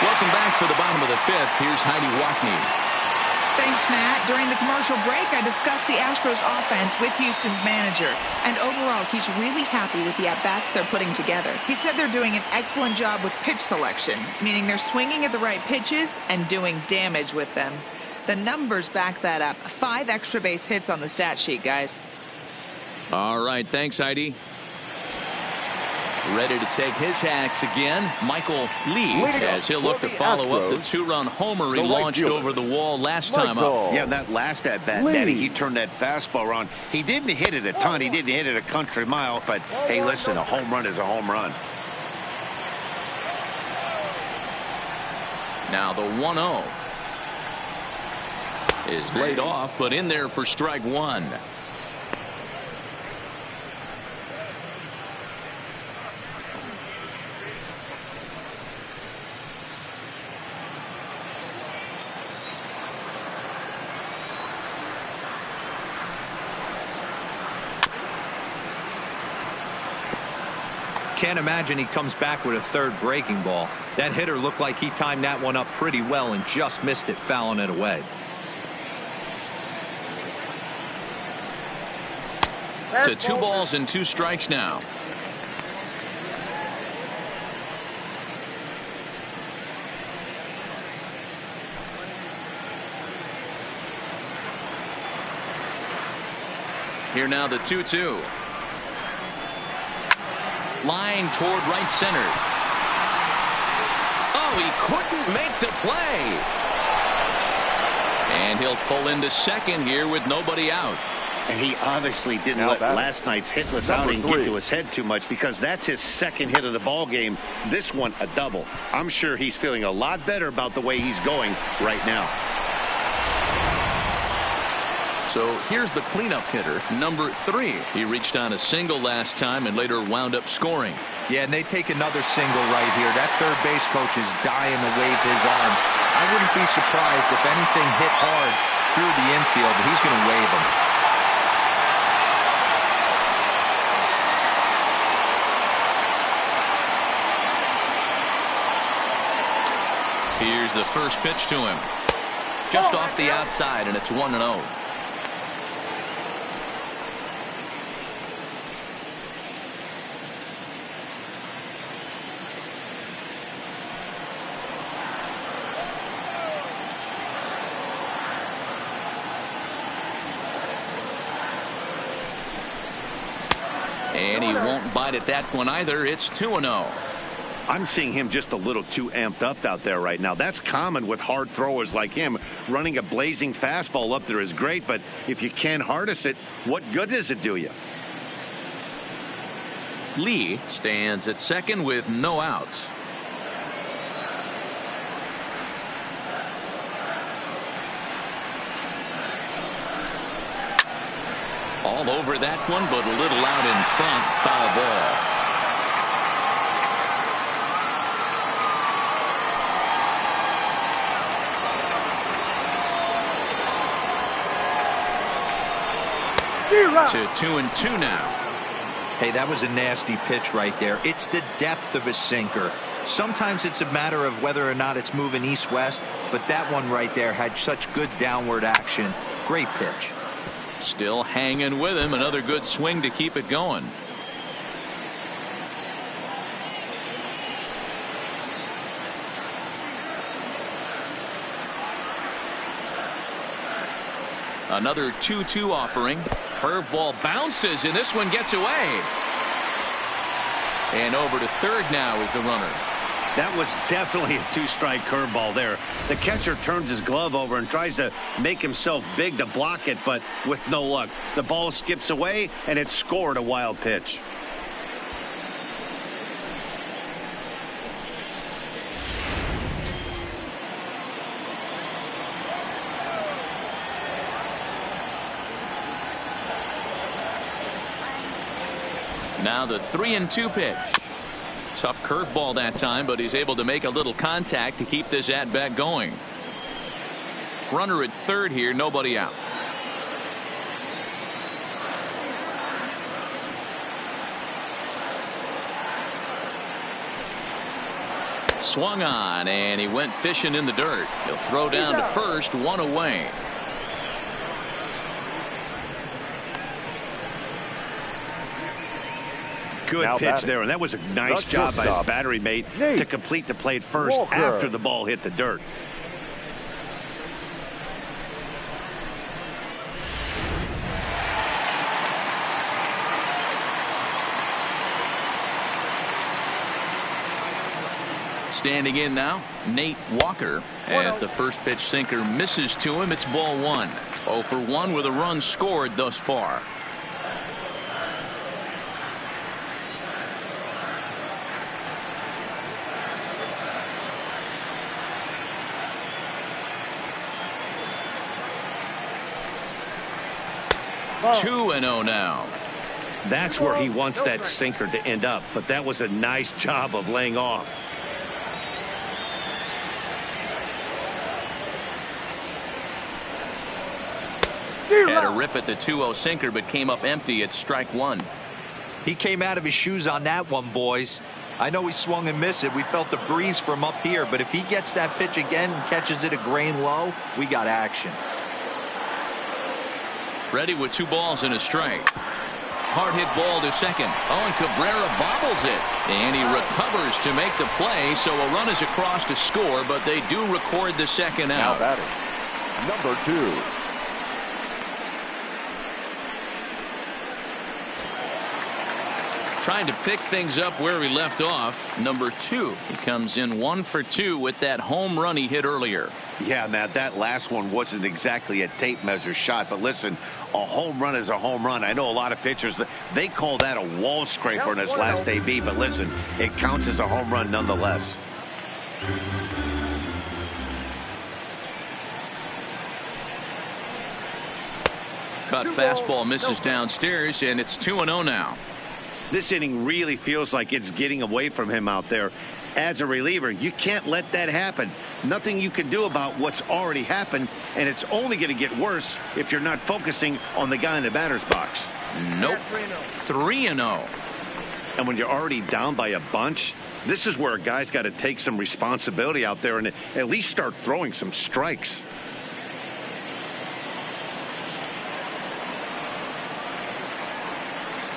Welcome back for the bottom of the 5th. Here's Heidi Watney. Thanks, Matt. During the commercial break, I discussed the Astros offense with Houston's manager. And overall, he's really happy with the at-bats they're putting together. He said they're doing an excellent job with pitch selection, meaning they're swinging at the right pitches and doing damage with them. The numbers back that up. 5 extra base hits on the stat sheet, guys. All right. Thanks, Heidi. Ready to take his hacks again. Michael Lee, as he'll look to follow up the 2-run homer he launched over the wall last time up. Yeah, that last at bat, Nettie, he turned that fastball around. He didn't hit it a ton. He didn't hit it a country mile. But hey, listen, a home run is a home run. Now the 1-0 is laid off, but in there for strike 1. Can't imagine he comes back with a 3rd breaking ball. That hitter looked like he timed that one up pretty well and just missed it, fouling it away. To 2 balls and 2 strikes now. Here now the 2-2. Line toward right center. Oh, he couldn't make the play. And he'll pull into second here with nobody out. And he obviously didn't let last night's hitless outing get to his head too much, because that's his second hit of the ball game. This one a double. I'm sure he's feeling a lot better about the way he's going right now. So here's the cleanup hitter, number 3. He reached on a single last time and later wound up scoring. Yeah, and they take another single right here. That third base coach is dying to wave his arms. I wouldn't be surprised if anything hit hard through the infield, but he's going to wave them. Here's the first pitch to him. Just off the outside, and it's 1-0. And he won't bite at that one either. It's 2-0. I'm seeing him just a little too amped up out there right now. That's common with hard throwers like him. Running a blazing fastball up there is great, but if you can't harness it, what good does it do you? Lee stands at second with no outs. All over that one, but a little out in front. Foul ball. To 2-2 now. Hey, that was a nasty pitch right there. It's the depth of a sinker. Sometimes it's a matter of whether or not it's moving east-west, but that one right there had such good downward action. Great pitch. Still hanging with him. Another good swing to keep it going. Another 2-2 offering. Curveball bounces, and this one gets away. And over to third now is the runner. That was definitely a two-strike curveball there. The catcher turns his glove over and tries to make himself big to block it, but with no luck. The ball skips away, and it scored a wild pitch. Now the 3-2 pitch. Tough curveball that time, but he's able to make a little contact to keep this at-bat going. Runner at third here, nobody out. Swung on, and he went fishing in the dirt. He'll throw down to first, one away. Good pitch there, and that was a nice job by his battery mate to complete the play at first after the ball hit the dirt. Standing in now, Nate Walker. As the first pitch sinker misses to him, it's ball one. 0 for 1 with a run scored thus far. Oh. 2-0 now. That's where he wants that sinker to end up, but that was a nice job of laying off. Had a rip at the 2-0 sinker, but came up empty at strike one. He came out of his shoes on that one, boys. I know he swung and missed it. We felt the breeze from up here, but if he gets that pitch again and catches it a grain low, we got action. Ready with 2 balls and a strike. Hard hit ball to second. Oh, and Cabrera bobbles it. And he recovers to make the play, so a run is across to score, but they do record the second out. Now batting, number 2. Trying to pick things up where he left off. Number 2. He comes in 1 for 2 with that home run he hit earlier. Yeah, Matt, that last one wasn't exactly a tape measure shot, but listen, a home run is a home run. I know a lot of pitchers, they call that a wall scraper in his last AB, but listen, it counts as a home run nonetheless. Cut fastball misses downstairs, and it's 2-0 now. This inning really feels like it's getting away from him out there. As a reliever, you can't let that happen. Nothing you can do about what's already happened, and it's only going to get worse if you're not focusing on the guy in the batter's box. Nope. 3-0. And when you're already down by a bunch, this is where a guy's got to take some responsibility out there and at least start throwing some strikes.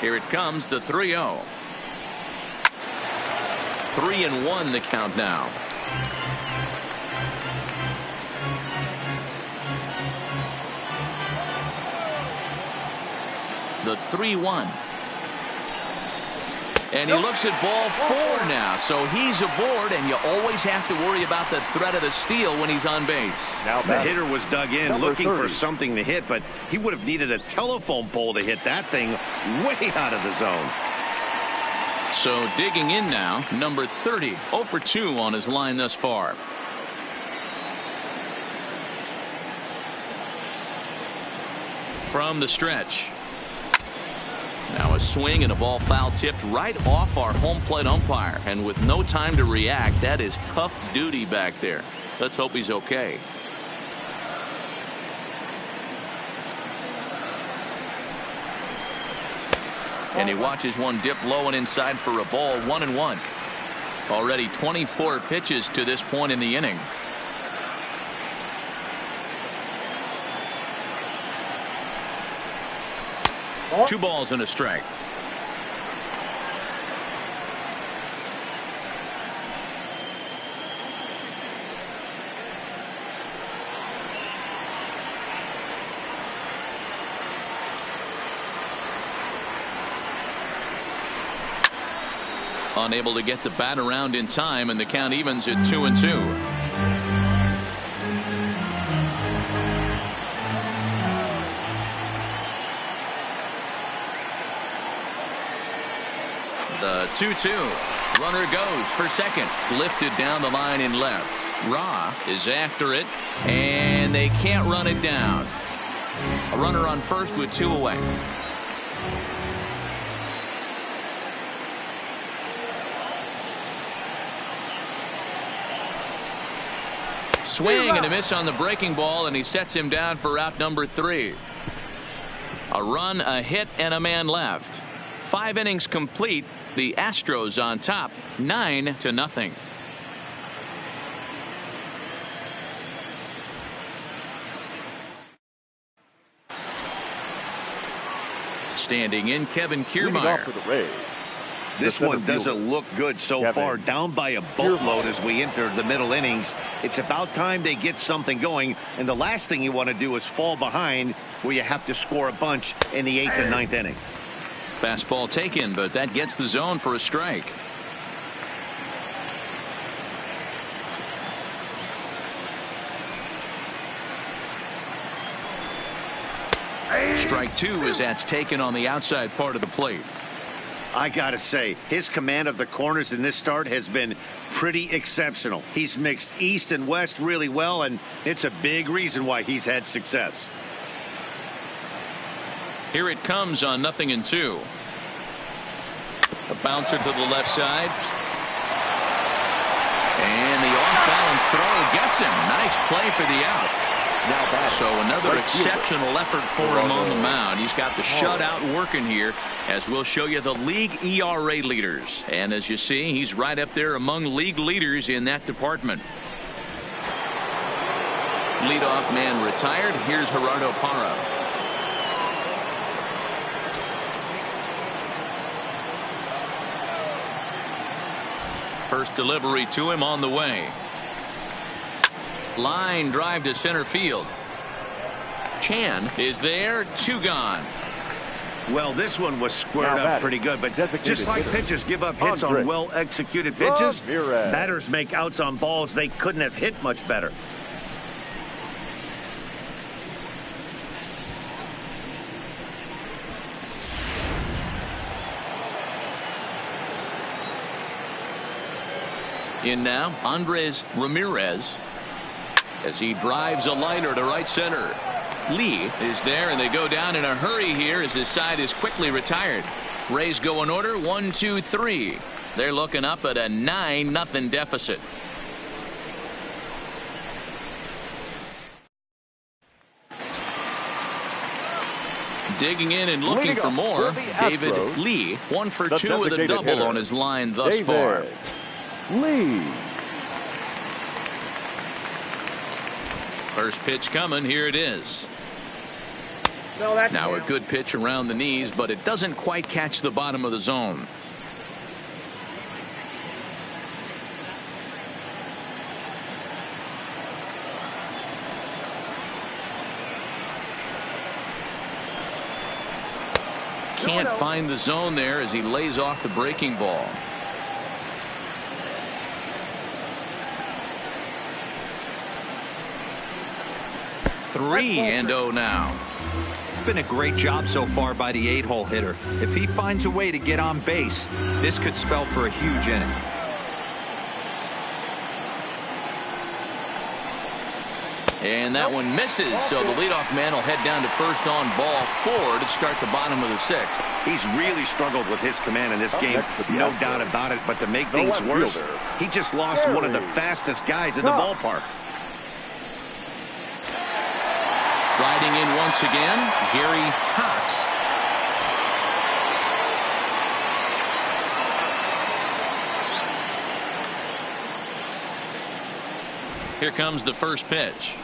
Here it comes, the 3-0. 3-1 the count now. The 3-1. And he looks at ball 4 now, so he's aboard, and you always have to worry about the threat of the steal when he's on base. Now the hitter was dug in looking for something to hit, but he would have needed a telephone pole to hit that thing way out of the zone. So digging in now, number 30, 0 for 2 on his line thus far. From the stretch. Now a swing and a ball foul tipped right off our home plate umpire, and with no time to react, that is tough duty back there. Let's hope he's okay. And he watches one dip low and inside for a ball. 1-1. Already 24 pitches to this point in the inning. Two balls and a strike. Unable to get the bat around in time, and the count evens at 2-2. The 2-2. Runner goes for second. Lifted down the line in left. Ra is after it, and they can't run it down. A runner on first with 2 away. Swing and a miss on the breaking ball, and he sets him down for out number 3. A run, a hit, and a man left. 5 innings complete. The Astros on top, 9-0. Standing in, Kevin Kiermaier. This one doesn't look good so far. Down by a boatload as we enter the middle innings. It's about time they get something going, and the last thing you want to do is fall behind where you have to score a bunch in the 8th and 9th inning. Fastball taken, but that gets the zone for a strike. Strike 2 as that's taken on the outside part of the plate. I gotta say, his command of the corners in this start has been pretty exceptional. He's mixed east and west really well, and it's a big reason why he's had success. Here it comes on 0-2. A bouncer to the left side. And the off-balance throw gets him. Nice play for the out. So another exceptional effort for him on the mound. He's got the shutout working here, as we'll show you the league ERA leaders. And as you see, he's right up there among league leaders in that department. Leadoff man retired. Here's Gerardo Parra. First delivery to him on the way. Line drive to center field. Chan is there. 2 gone. Well, this one was squared up pretty good, but just like pitchers give up hits on well-executed pitches, batters make outs on balls they couldn't have hit much better. In now, Andres Ramirez, as he drives a liner to right center. Lee is there, and they go down in a hurry here as his side is quickly retired. Rays go in order, 1, 2, 3. They're looking up at a 9-0 deficit. Digging in and looking for more, David Lee, 1 for 2 with a double on his line thus far. Lee. First pitch coming, here it is. Now a good pitch around the knees, but it doesn't quite catch the bottom of the zone. Can't find the zone there as he lays off the breaking ball. Three and 0 now. It's been a great job so far by the 8-hole hitter. If he finds a way to get on base, this could spell for a huge inning. And that one misses, so the leadoff man will head down to first on ball 4 to start the bottom of the 6th. He's really struggled with his command in this game, no doubt about it. But to make things worse, he just lost one of the fastest guys in the ballpark. Riding in once again, Gary Cox. Here comes the first pitch.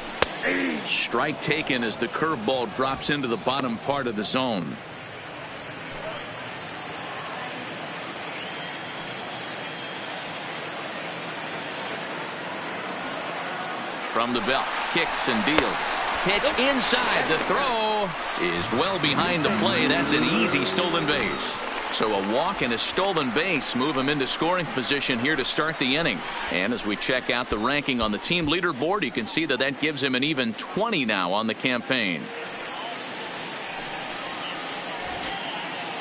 Strike taken as the curveball drops into the bottom part of the zone. From the belt, kicks and deals. Pitch inside. The throw is well behind the plate. That's an easy stolen base. So a walk and a stolen base move him into scoring position here to start the inning. And as we check out the ranking on the team leaderboard, you can see that that gives him an even 20 now on the campaign.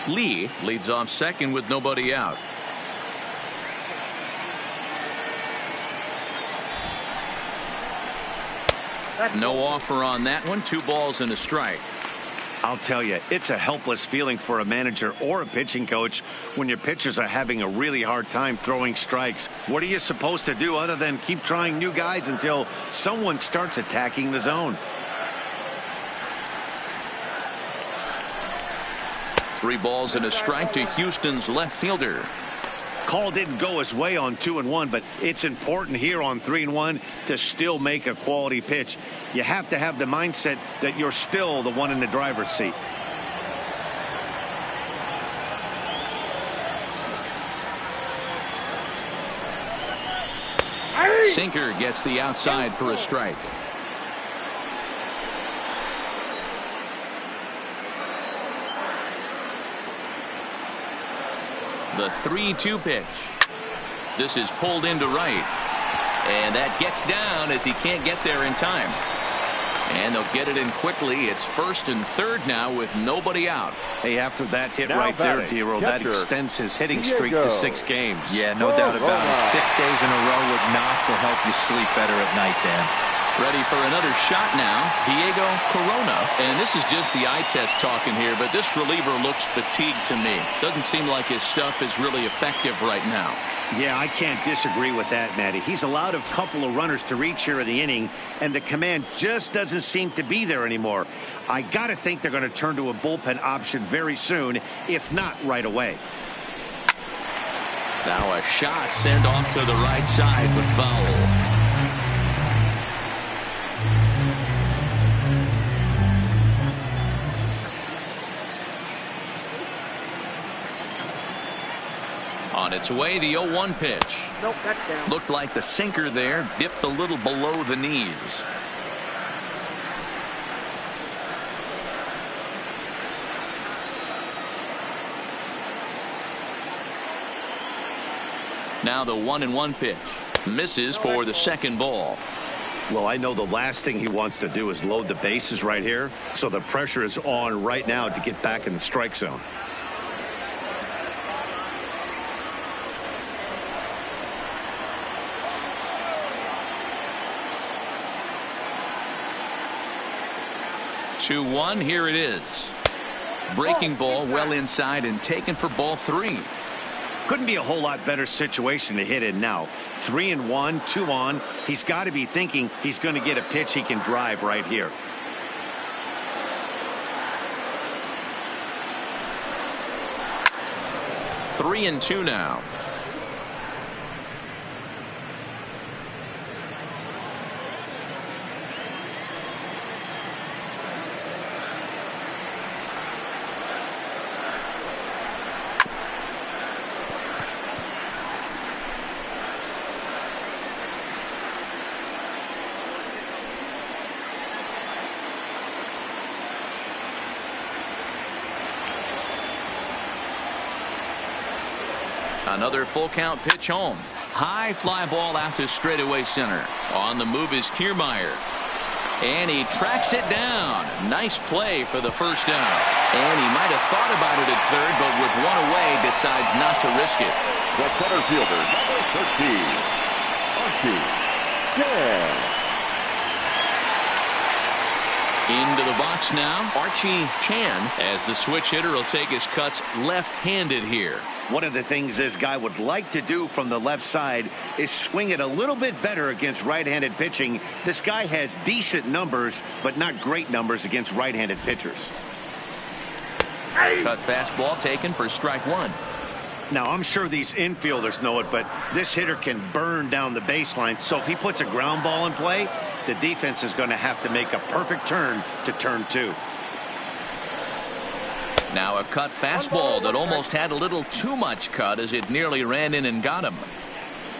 Lee leads off second with nobody out. No offer on that one. 2 balls and a strike. I'll tell you, it's a helpless feeling for a manager or a pitching coach when your pitchers are having a really hard time throwing strikes. What are you supposed to do other than keep trying new guys until someone starts attacking the zone? 3 balls and a strike to Houston's left fielder. Call didn't go his way on 2-1, but it's important here on 3-1 to still make a quality pitch. You have to have the mindset that you're still the one in the driver's seat. Sinker gets the outside for a strike. The 3-2 pitch. This is pulled into right. And that gets down as he can't get there in time. And they'll get it in quickly. It's first and third now with nobody out. Hey, after that hit right there, Dero, that extends his hitting streak to 6 games. Yeah, no doubt about it. 6 days in a row with knocks will help you sleep better at night, Dan. Ready for another shot now, Diego Corona. And this is just the eye test talking here, but this reliever looks fatigued to me. Doesn't seem like his stuff is really effective right now. Yeah, I can't disagree with that, Matty. He's allowed a couple of runners to reach here in the inning, and the command just doesn't seem to be there anymore. I got to think they're going to turn to a bullpen option very soon, if not right away. Now a shot sent off to the right side, but foul. On its way, the 0-1 pitch. Nope, that's down. Looked like the sinker there dipped a little below the knees. Now the 1-1 pitch. Misses for the second ball. Well, I know the last thing he wants to do is load the bases right here, so the pressure is on right now to get back in the strike zone. Two-one, here it is. Breaking ball well inside and taken for ball 3. Couldn't be a whole lot better situation to hit in now. 3-1, 2 on. He's got to be thinking he's going to get a pitch he can drive right here. Three and two now. Another full count pitch home. High fly ball out to straightaway center. On the move is Kiermaier. And he tracks it down. Nice play for the first down. And he might have thought about it at third, but with one away decides not to risk it. The center fielder, number 13, Archie. Yeah. Into the box now, Archie Chan, as the switch hitter will take his cuts left-handed here. One of the things this guy would like to do from the left side is swing it a little bit better against right-handed pitching. This guy has decent numbers, but not great numbers against right-handed pitchers. Cut fastball taken for strike one. Now, I'm sure these infielders know it, but this hitter can burn down the baseline. So if he puts a ground ball in play, the defense is going to have to make a perfect turn to turn two. Now a cut fastball that almost had a little too much cut as it nearly ran in and got him.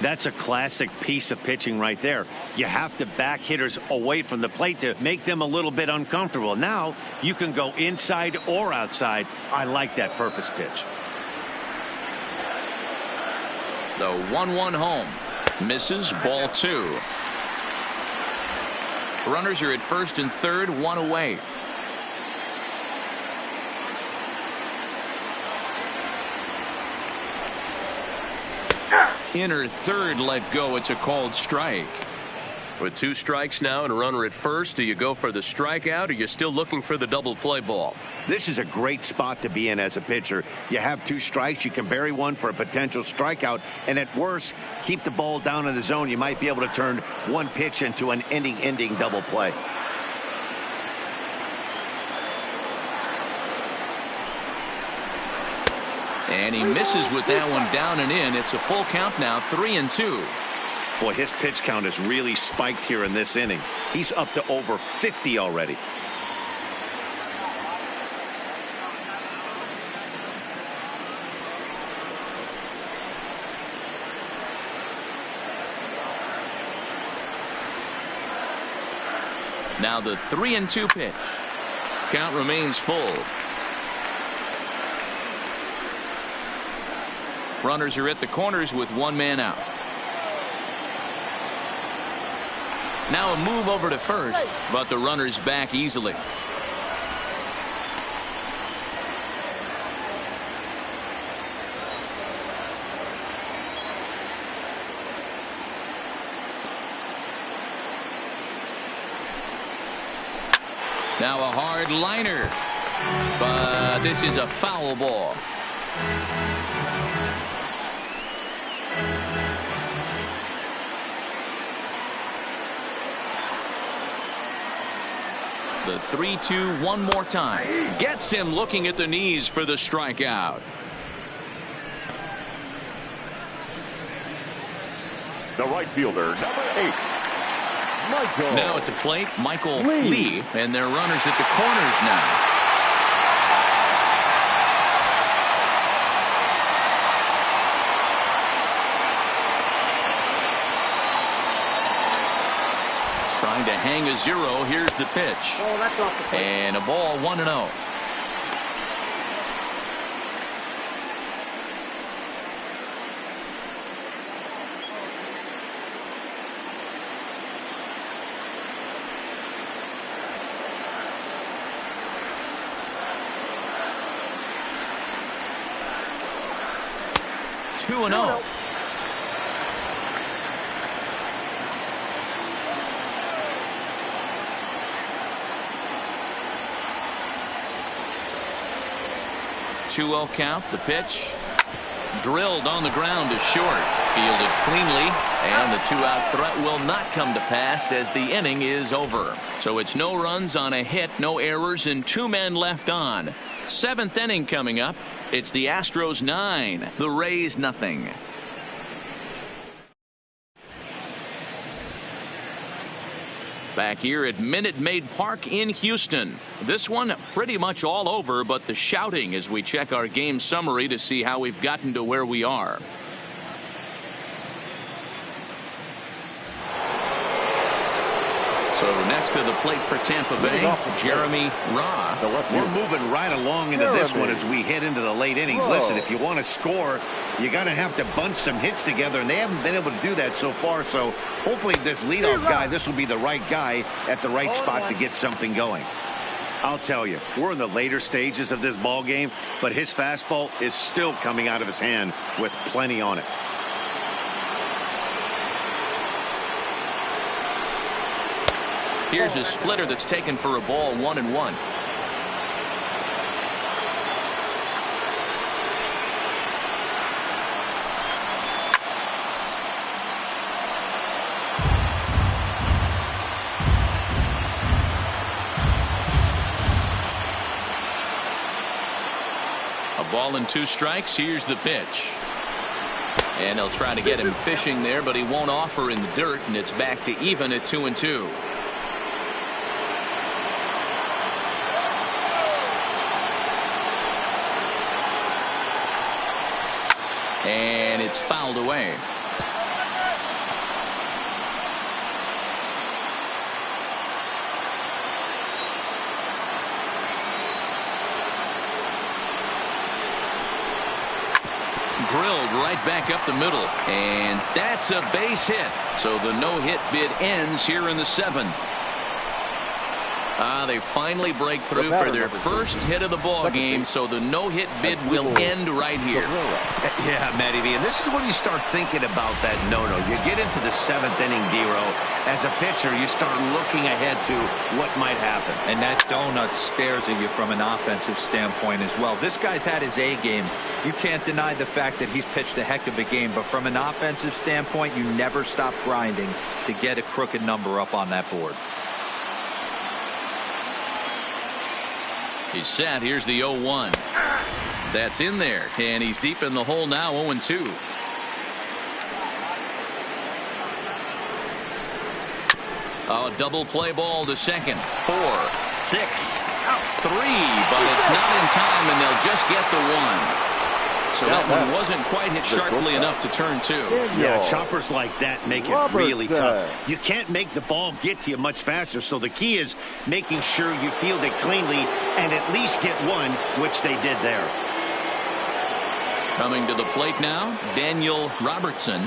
That's a classic piece of pitching right there. You have to back hitters away from the plate to make them a little bit uncomfortable. Now you can go inside or outside. I like that purpose pitch. The 1-1 home. Misses, ball 2. Runners are at first and third, one away. Inner third let go. It's a called strike. With 2 strikes now and a runner at first, do you go for the strikeout or you're still looking for the double play ball? This is a great spot to be in as a pitcher. You have 2 strikes. You can bury one for a potential strikeout, and at worst, keep the ball down in the zone. You might be able to turn one pitch into an ending double play. And he misses with that one down and in. It's a full count now, 3-2. Boy, his pitch count has really spiked here in this inning. He's up to over 50 already. Now the 3-2 pitch. Count remains full. Runners are at the corners with one man out. Now a move over to first, but the runner's back easily. Now a hard liner, but this is a foul ball. The 3-2 one more time. Gets him looking at the knees for the strikeout. The right fielder, number 8, Michael. Now at the plate, Michael Lee, and their runners at the corners now. Trying to hang a 0. Here's the pitch. Oh, that's off the plate. And a ball, 1-0. 2-0. Two-0 count. The pitch drilled on the ground is short. Fielded cleanly, and the two-out threat will not come to pass as the inning is over. So it's no runs on a hit, no errors, and 2 men left on. 7th inning coming up. It's the Astros 9, the Rays nothing. Back here at Minute Maid Park in Houston. This one pretty much all over, but the shouting as we check our game summary to see how we've gotten to where we are. So next to the plate for Tampa Bay, Jeremy Ra. We're moving right along into this one as we head into the late innings. Listen, if you want to score, you got to have to bunch some hits together, and they haven't been able to do that so far. So hopefully this leadoff guy, this will be the right guy at the right spot to get something going. I'll tell you, we're in the later stages of this ball game, but his fastball is still coming out of his hand with plenty on it. Here's a splitter that's taken for a ball, 1-1. A ball and 2 strikes. Here's the pitch. And they'll try to get him fishing there, but he won't offer in the dirt, and it's back to even at 2-2. And it's fouled away. Drilled right back up the middle, and that's a base hit. So the no-hit bid ends here in the 7th. They finally break through for their first hit of the ball game, so the no-hit bid will end right here. Yeah, Matty V, and this is when you start thinking about that no-no. You get into the 7th inning, D-Row. As a pitcher, you start looking ahead to what might happen. And that donut spares you from an offensive standpoint as well. This guy's had his A game. You can't deny the fact that he's pitched a heck of a game, but from an offensive standpoint, you never stop grinding to get a crooked number up on that board. He's set. Here's the 0-1. That's in there, and he's deep in the hole now, 0-2. A double play ball to second. 4, 6, 3, but it's not in time, and they'll just get the 1. So that one wasn't quite hit sharply enough to turn 2. Yeah, choppers like that make it really tough. You can't make the ball get to you much faster, so the key is making sure you field it cleanly and at least get 1, which they did there. Coming to the plate now, Daniel Robertson.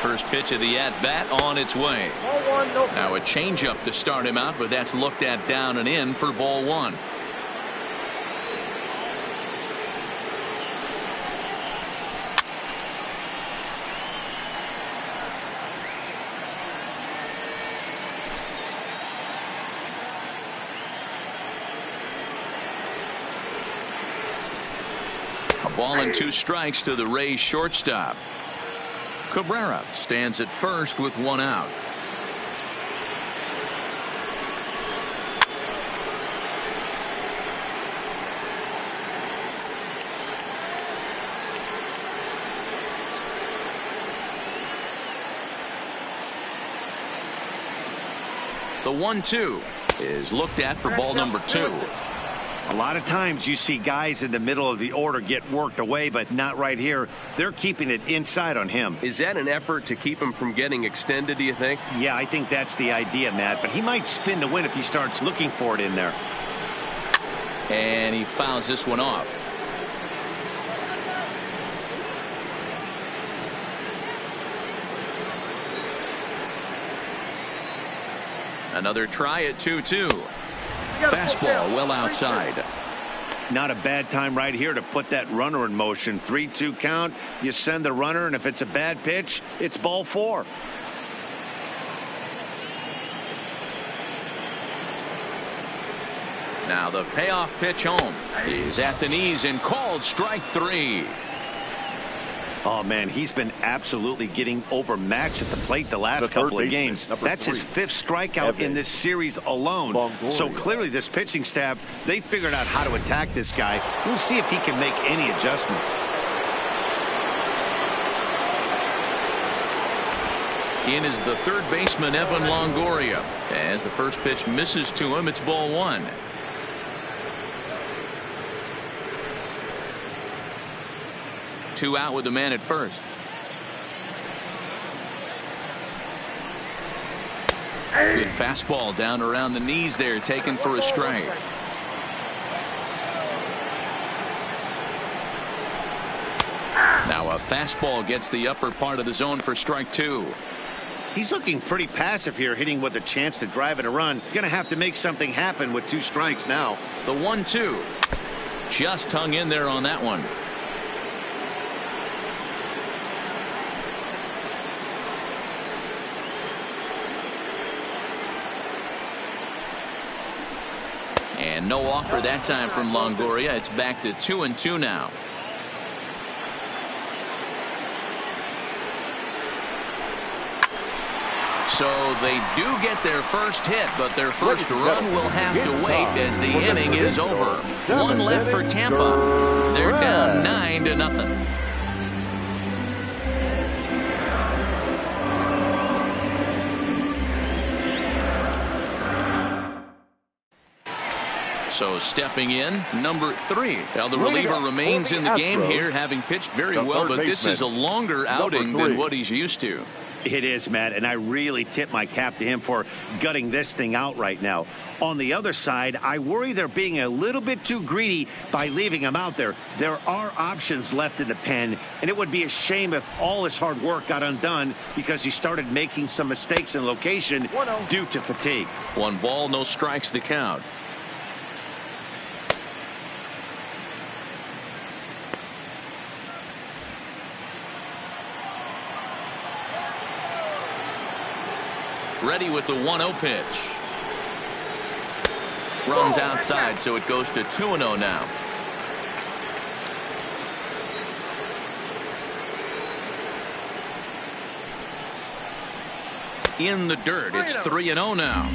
First pitch of the at-bat on its way. Now a changeup to start him out, but that's looked at down and in for ball 1. A ball and 2 strikes to the Rays shortstop. Cabrera stands at first with 1 out. The 1-2 is looked at for ball number 2. A lot of times you see guys in the middle of the order get worked away, but not right here. They're keeping it inside on him. Is that an effort to keep him from getting extended, do you think? Yeah, I think that's the idea, Matt, but he might spin the win if he starts looking for it in there. And he fouls this one off. Another try at 2-2. Fastball well outside. Not a bad time right here to put that runner in motion. 3-2 count. You send the runner, and if it's a bad pitch, it's ball 4. Now the payoff pitch home is at the knees and called strike 3. Oh, man, he's been absolutely getting overmatched at the plate the last couple of games. That's his 5th strikeout in this series alone. So clearly this pitching staff, they figured out how to attack this guy. We'll see if he can make any adjustments. In is the third baseman, Evan Longoria. As the first pitch misses to him, it's ball 1. Two out with the man at first. Good fastball down around the knees there, taken for a strike. Now a fastball gets the upper part of the zone for strike 2. He's looking pretty passive here, hitting with a chance to drive in a run. Gonna have to make something happen with 2 strikes now. The 1-2 just hung in there on that one. And no offer that time from Longoria. It's back to 2-2 now. So they do get their first hit, but their first run will have to wait as the inning is over. 1 left for Tampa. They're down 9-0. So stepping in, number 3. Now the reliever remains in the game here, having pitched very well, but this is a longer outing than what he's used to. It is, Matt, and I really tip my cap to him for gutting this thing out right now. On the other side, I worry they're being a little bit too greedy by leaving him out there. There are options left in the pen, and it would be a shame if all his hard work got undone because he started making some mistakes in location due to fatigue. 1 ball, no strikes, the count. Ready with the 1-0 pitch. Runs outside, so it goes to 2-0 now. In the dirt, it's 3-0 now.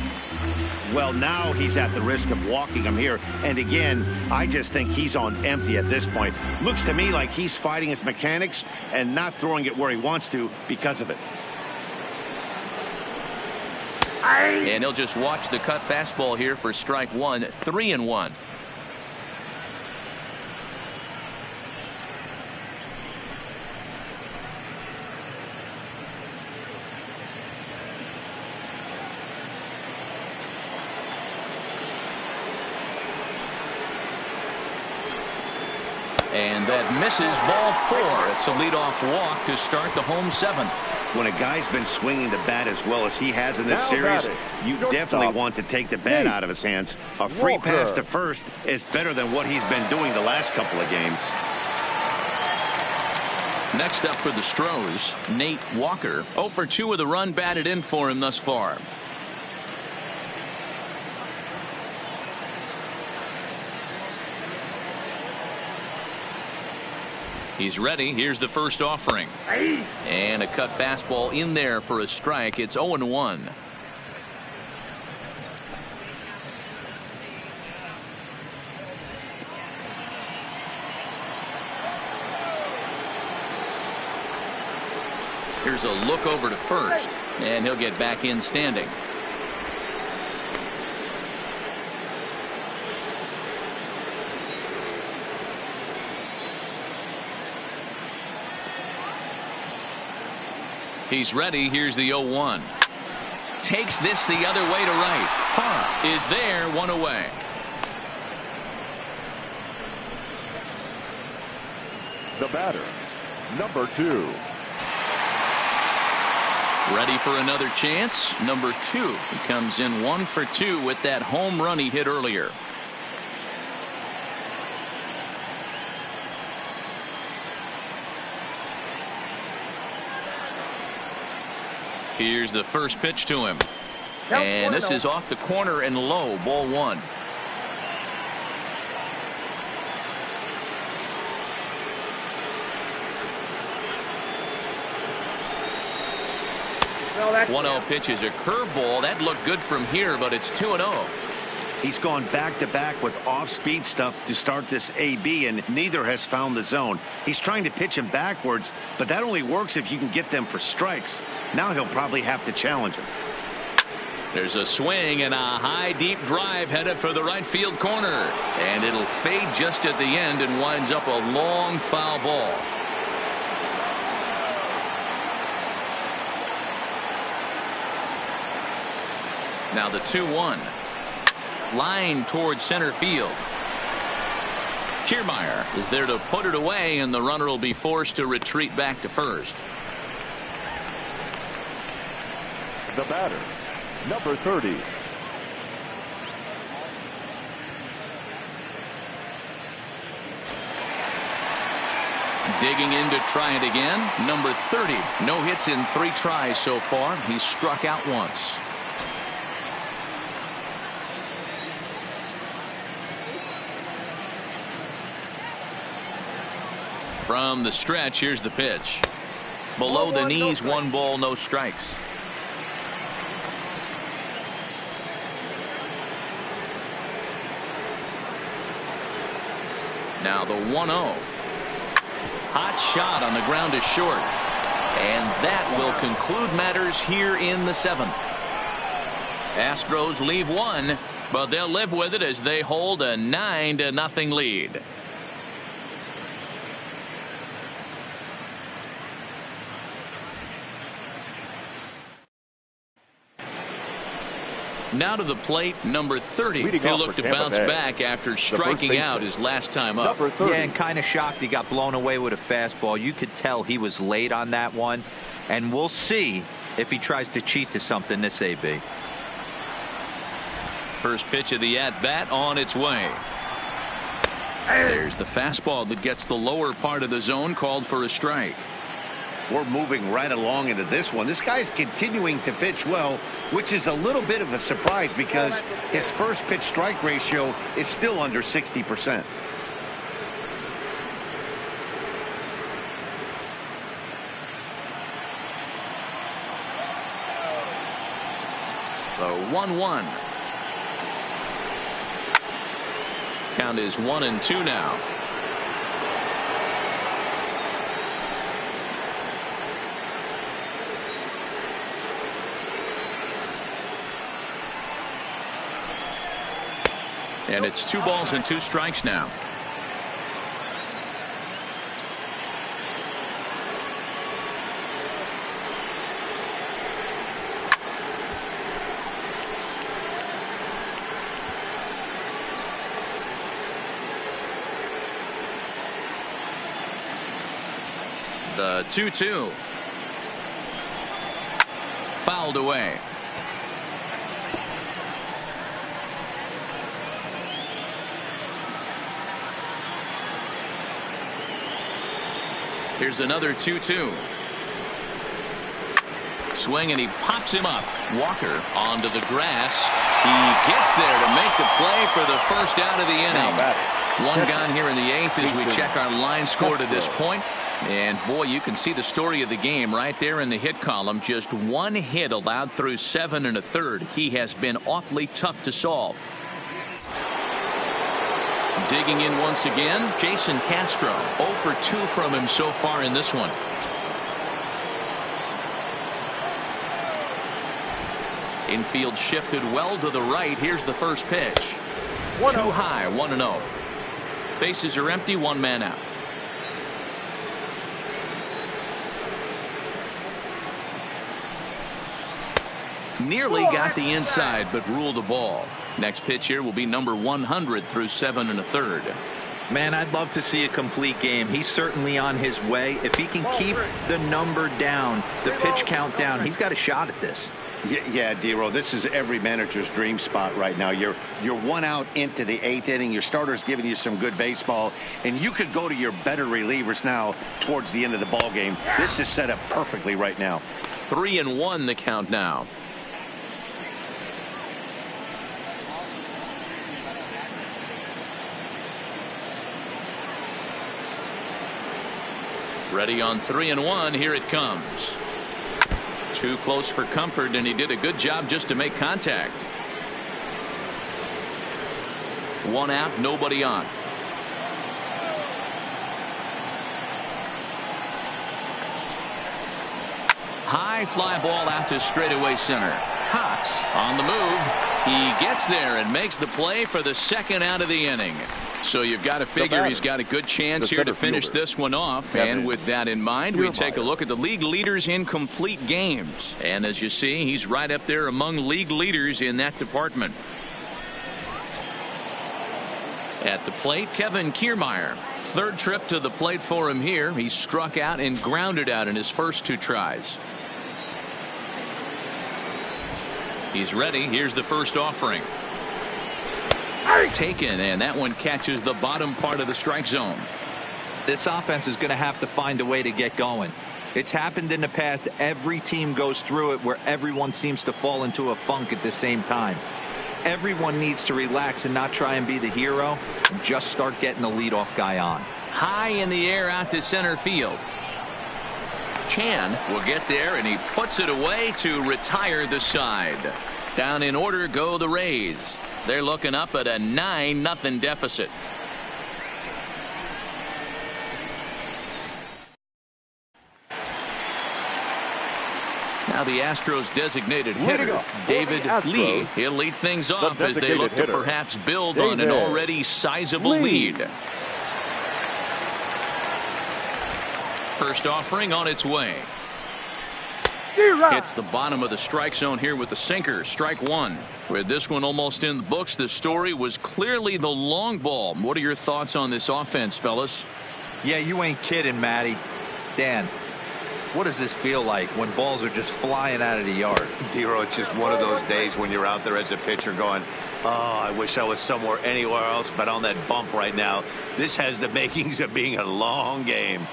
Well, now he's at the risk of walking him here. And again, I just think he's on empty at this point. Looks to me like he's fighting his mechanics and not throwing it where he wants to because of it. And he'll just watch the cut fastball here for strike 1. 3-1. And that misses, ball 4. It's a leadoff walk to start the home 7th. When a guy's been swinging the bat as well as he has in this series, you definitely want to take the bat out of his hands. A free pass to first is better than what he's been doing the last couple of games. Next up for the Astros, Nate Walker. 0 for 2 with a run batted in for him thus far. He's ready. Here's the first offering. And a cut fastball in there for a strike. It's 0-1. Here's a look over to first, and he'll get back in standing. He's ready. Here's the 0-1. Takes this the other way to right. Parr is there, 1 away. The batter, number 2. Ready for another chance. Number 2. He comes in 1 for 2 with that home run he hit earlier. Here's the first pitch to him. And this is off the corner and low, ball one. No, 1-0 pitch is a curveball. That looked good from here, but it's 2-0. He's gone back-to-back with off-speed stuff to start this AB, and neither has found the zone. He's trying to pitch him backwards, but that only works if you can get them for strikes. Now he'll probably have to challenge him. There's a swing and a high, deep drive headed for the right field corner. And it'll fade just at the end and winds up a long foul ball. Now the 2-1. Line towards center field. Kiermaier is there to put it away, and the runner will be forced to retreat back to first. The batter, number 30. Digging in to try it again. Number 30. No hits in 3 tries so far. He's struck out once. From the stretch, here's the pitch. Below the knees, 1 ball, no strikes. Now the 1-0. Hot shot on the ground is short. And that will conclude matters here in the 7th. Astros leave 1, but they'll live with it as they hold a 9-0 lead. Now to the plate, number 30. He'll look to bounce back after striking out his last time up. Yeah, and kind of shocked he got blown away with a fastball. You could tell he was late on that one. And we'll see if he tries to cheat to something this AB. First pitch of the at-bat on its way. There's the fastball that gets the lower part of the zone, called for a strike. We're moving right along into this one. This guy's continuing to pitch well, which is a little bit of a surprise because his first pitch strike ratio is still under 60%. The 1-1. Count is 1-2 now. And it's 2 balls and 2 strikes now. The 2-2. Fouled away. Here's another 2-2. Swing, and he pops him up. Walker onto the grass. He gets there to make the play for the first out of the inning. 1 gone here in the 8th as we check our line score to this point. And boy, you can see the story of the game right there in the hit column. Just 1 hit allowed through 7 1/3. He has been awfully tough to solve. Digging in once again, Jason Castro. 0 for 2 from him so far in this one. Infield shifted well to the right. Here's the first pitch. Too high, 1-0. Bases are empty, 1 man out. Nearly got the inside, but ruled a ball. Next pitch here will be number 100 through 7 1/3. Man, I'd love to see a complete game. He's certainly on his way. If he can keep the number down, the pitch count down, he's got a shot at this. Yeah, D-Roll, this is every manager's dream spot right now. You're 1 out into the 8th inning. Your starter's giving you some good baseball, and you could go to your better relievers now towards the end of the ball game. This is set up perfectly right now. 3-1 the count now. Ready on 3-1. Here it comes. Too close for comfort, and he did a good job just to make contact. One out, nobody on. High fly ball out to straightaway center. Cox on the move. He gets there and makes the play for the second out of the inning. So you've got to figure he's got a good chance here to finish this one off. And with that in mind, we take a look at the league leaders in complete games. And as you see, he's right up there among league leaders in that department. At the plate, Kevin Kiermaier. Third trip to the plate for him here. He struck out and grounded out in his first two tries. He's ready. Here's the first offering. Taken, and that one catches the bottom part of the strike zone. This offense is going to have to find a way to get going. It's happened in the past. Every team goes through it where everyone seems to fall into a funk at the same time. Everyone needs to relax and not try and be the hero and just start getting the leadoff guy on. High in the air out to center field. Chan will get there, and he puts it away to retire the side. Down in order go the Rays. They're looking up at a 9-0 deficit. Now the Astros designated hitter, David Lee. He'll lead things off as they look to perhaps build on an already sizable lead. First offering on its way. Hits the bottom of the strike zone here with the sinker. Strike one. With this one almost in the books, the story was clearly the long ball. What are your thoughts on this offense, fellas? Yeah, you ain't kidding, Matty. Dan, what does this feel like when balls are just flying out of the yard? Dero, it's just one of those days when you're out there as a pitcher going, oh, I wish I was somewhere anywhere else but on that bump right now. This has the makings of being a long game.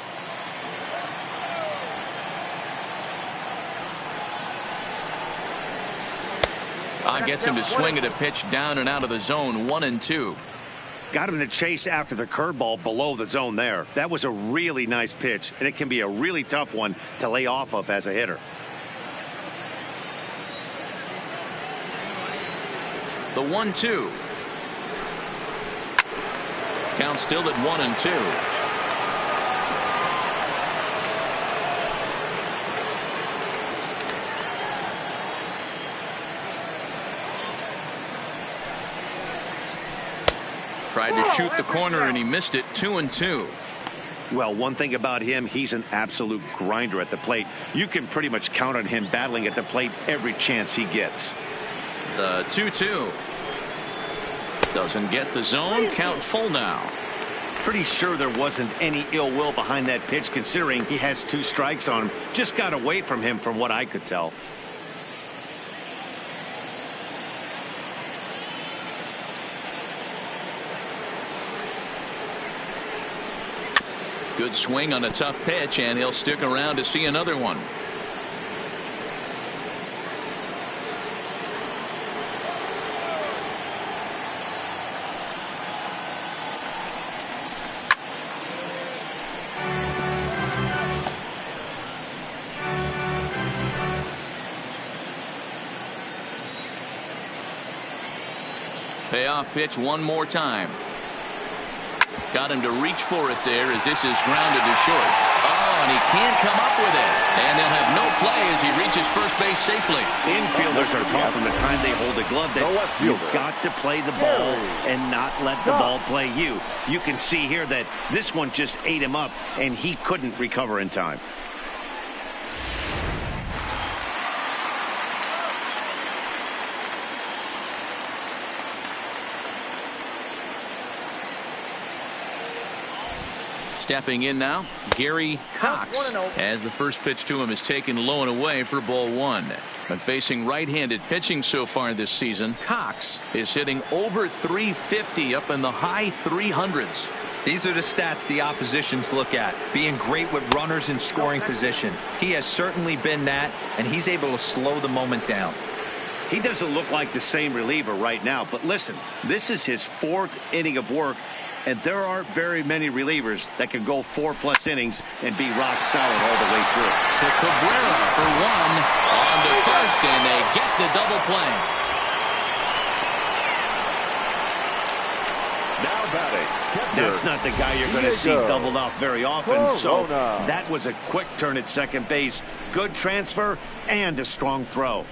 Gets him to swing at a pitch down and out of the zone. 1-2. Got him to chase after the curveball below the zone there. That was a really nice pitch, and it can be a really tough one to lay off of as a hitter. The 1-2. Count still at 1-2. Tried to shoot the corner, and he missed it. 2-2. Well, one thing about him, he's an absolute grinder at the plate. You can pretty much count on him battling at the plate every chance he gets. The 2-2. Doesn't get the zone. Count full now. Pretty sure there wasn't any ill will behind that pitch, considering he has 2 strikes on him. Just got away from him from what I could tell. Good swing on a tough pitch, and he'll stick around to see another one. Payoff pitch one more time. Got him to reach for it there as this is grounded to short. Oh, and he can't come up with it. And they'll have no play as he reaches first base safely. Infielders are taught from the time they hold the glove that you've got to play the ball and not let the ball play you. You can see here that this one just ate him up, and he couldn't recover in time. Stepping in now, Gary Cox, as the first pitch to him is taken low and away for ball one. But facing right-handed pitching so far this season, Cox is hitting over 350 up in the high 300s. These are the stats the oppositions look at. Being great with runners in scoring position. He has certainly been that, and he's able to slow the moment down. He doesn't look like the same reliever right now, but listen, this is his 4th inning of work, and there aren't very many relievers that can go 4+ innings and be rock solid all the way through. To Cabrera for 1 on to first, and they get the double play. Now batting. That's not the guy you're going to see doubled off very often, so that was a quick turn at second base. Good transfer and a strong throw.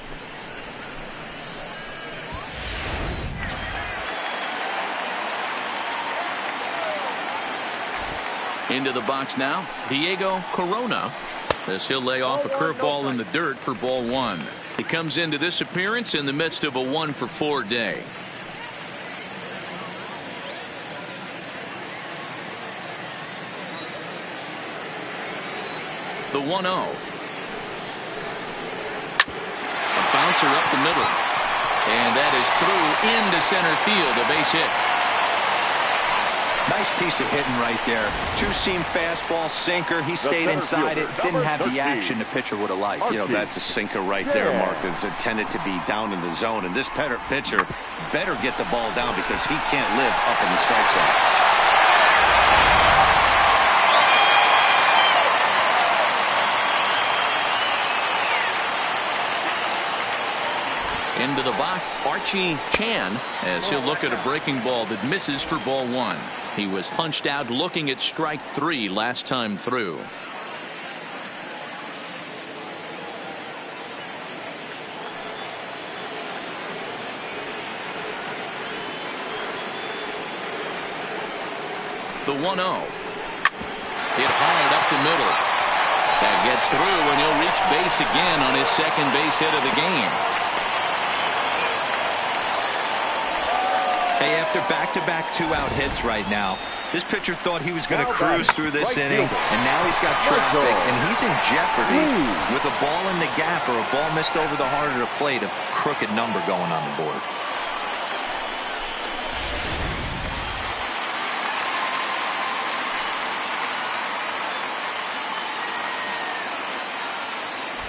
Into the box now, Diego Corona, as he'll lay off a curveball in the dirt for ball 1. He comes into this appearance in the midst of a 1-for-4 day. The 1-0. A bouncer up the middle. And that is through into center field, a base hit. Nice piece of hitting right there. Two-seam fastball, sinker. He stayed inside it. Didn't have the action the pitcher would have liked. You know, that's a sinker right there, Mark. It's intended to be down in the zone. And this pitcher better get the ball down because he can't live up in the strike zone. Into the box, Archie Chan, as he'll look at a breaking ball that misses for ball 1. He was punched out looking at strike 3 last time through. The 1-0. Hit hard up the middle. That gets through, and he'll reach base again on his second base hit of the game. Hey, after back-to-back 2-out hits right now, this pitcher thought he was going to cruise through this inning, and now he's got traffic, and he's in jeopardy with a ball in the gap or a ball missed over the heart of the plate, a crooked number going on the board.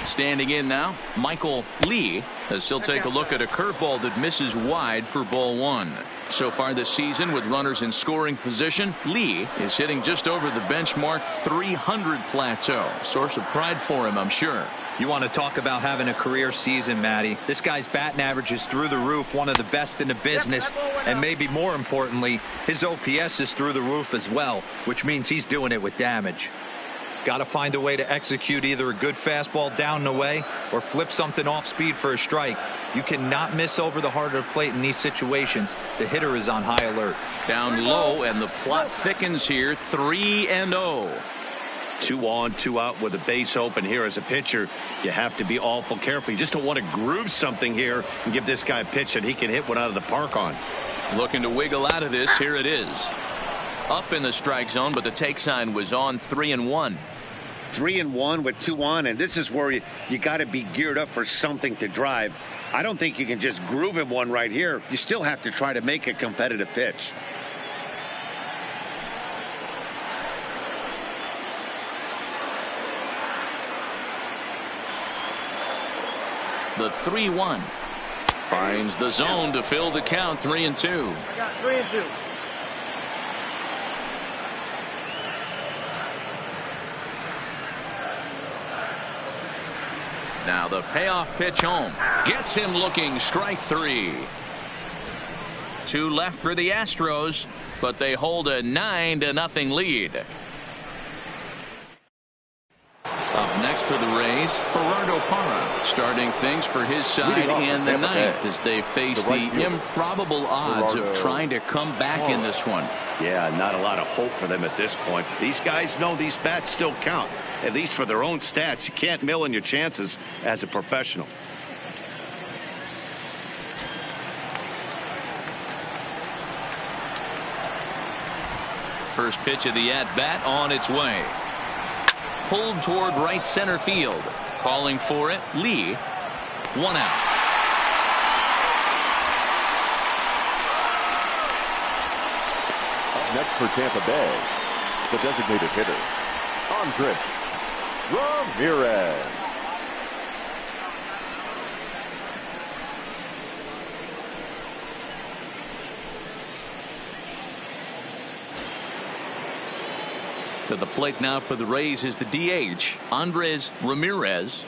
Standing in now, Michael Lee, as he'll take a look at a curveball that misses wide for ball 1. So far this season, with runners in scoring position, Lee is hitting just over the benchmark 300 plateau. Source of pride for him, I'm sure. You want to talk about having a career season, Matty. This guy's batting average is through the roof, one of the best in the business, and maybe more importantly, his OPS is through the roof as well, which means he's doing it with damage. Got to find a way to execute either a good fastball down the way or flip something off speed for a strike. You cannot miss over the heart of the plate in these situations. The hitter is on high alert. Down low, and the plot thickens here. 3-0. 2 on, 2 out with a base open here as a pitcher. You have to be awful careful. You just don't want to groove something here and give this guy a pitch that he can hit one out of the park on. Looking to wiggle out of this. Here it is. Up in the strike zone, but the take sign was on. 3-1. 3-1 with 2 on, and this is where you got to be geared up for something to drive. I don't think you can just groove him one right here. You still have to try to make a competitive pitch. The 3-1 finds the zone to fill the count. 3-2. I got 3-2. Now the payoff pitch home gets him looking. Strike 3. 2 left for the Astros, but they hold a 9-0 lead. Up next for the Rays, Gerardo Parra, starting things for his side in the ninth as they face the improbable odds of trying to come back in this one. Yeah, not a lot of hope for them at this point. These guys know these bats still count, at least for their own stats. You can't mill in your chances as a professional. First pitch of the at-bat on its way. Pulled toward right center field. Calling for it, Lee. 1 out. Next for Tampa Bay, the designated hitter, Andres Ramirez. To the plate now for the Rays is the DH, Andres Ramirez.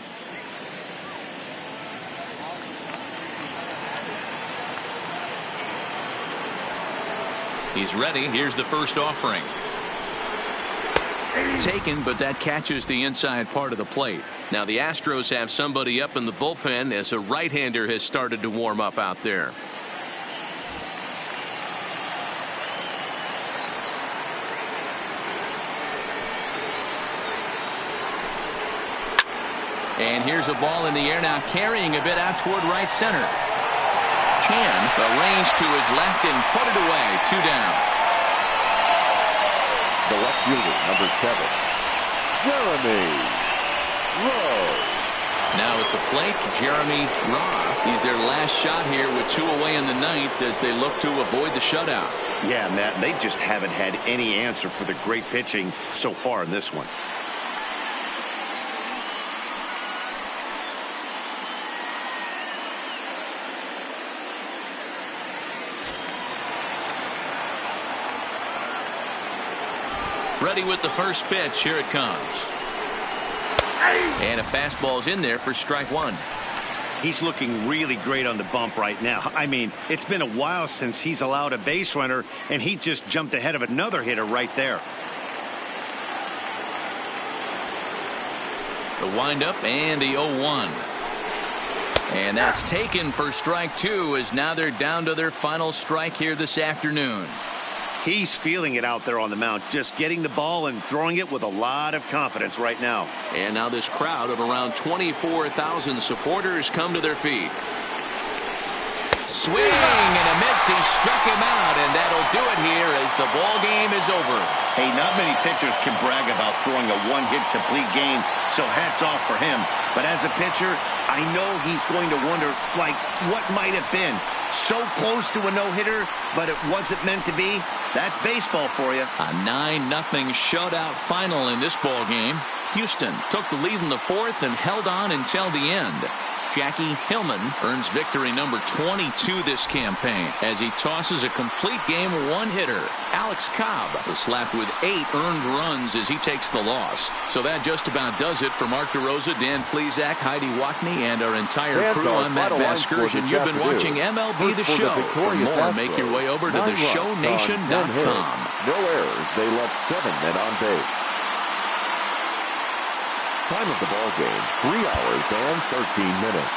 He's ready. Here's the first offering. Taken, but that catches the inside part of the plate. Now the Astros have somebody up in the bullpen as a right-hander has started to warm up out there. And here's a ball in the air now, carrying a bit out toward right center. Chan arranged to his left and put it away. 2 down. The left fielder, number 7, Jeremy Rowe. Now at the plate, Jeremy Rowe. He's their last shot here with 2 away in the ninth as they look to avoid the shutout. Yeah, Matt, they just haven't had any answer for the great pitching so far in this one. Ready with the first pitch. Here it comes. And a fastball's in there for strike 1. He's looking really great on the bump right now. I mean, it's been a while since he's allowed a base runner, and he just jumped ahead of another hitter right there. The windup and the 0-1. And that's taken for strike 2 as now they're down to their final strike here this afternoon. He's feeling it out there on the mound, just getting the ball and throwing it with a lot of confidence right now. And now this crowd of around 24,000 supporters come to their feet. Swing and a miss. He struck him out, and that'll do it here as the ball game is over. Hey, not many pitchers can brag about throwing a one-hit complete game, so hats off for him. But as a pitcher, I know he's going to wonder, like, what might have been. So close to a no-hitter, but it wasn't meant to be. That's baseball for you. A 9-0 shutout final in this ball game. Houston took the lead in the 4th and held on until the end. Jackie Hillman earns victory number 22 this campaign as he tosses a complete game one-hitter. Alex Cobb was slapped with 8 earned runs as he takes the loss. So that just about does it for Mark DeRosa, Dan Plesac, Heidi Watney, and our entire crew. I'm Matt Vasgersian, and you've been watching MLB The Show. For more, make your way over to theshownation.com. No errors. They left 7 men on base. Time of the ball game, 3 hours and 13 minutes.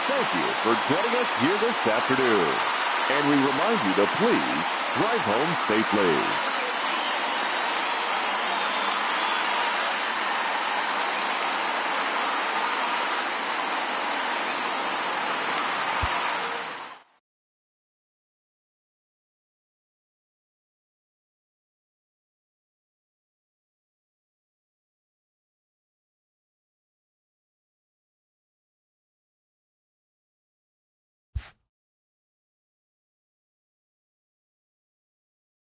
Thank you for joining us here this afternoon. And we remind you to please drive home safely.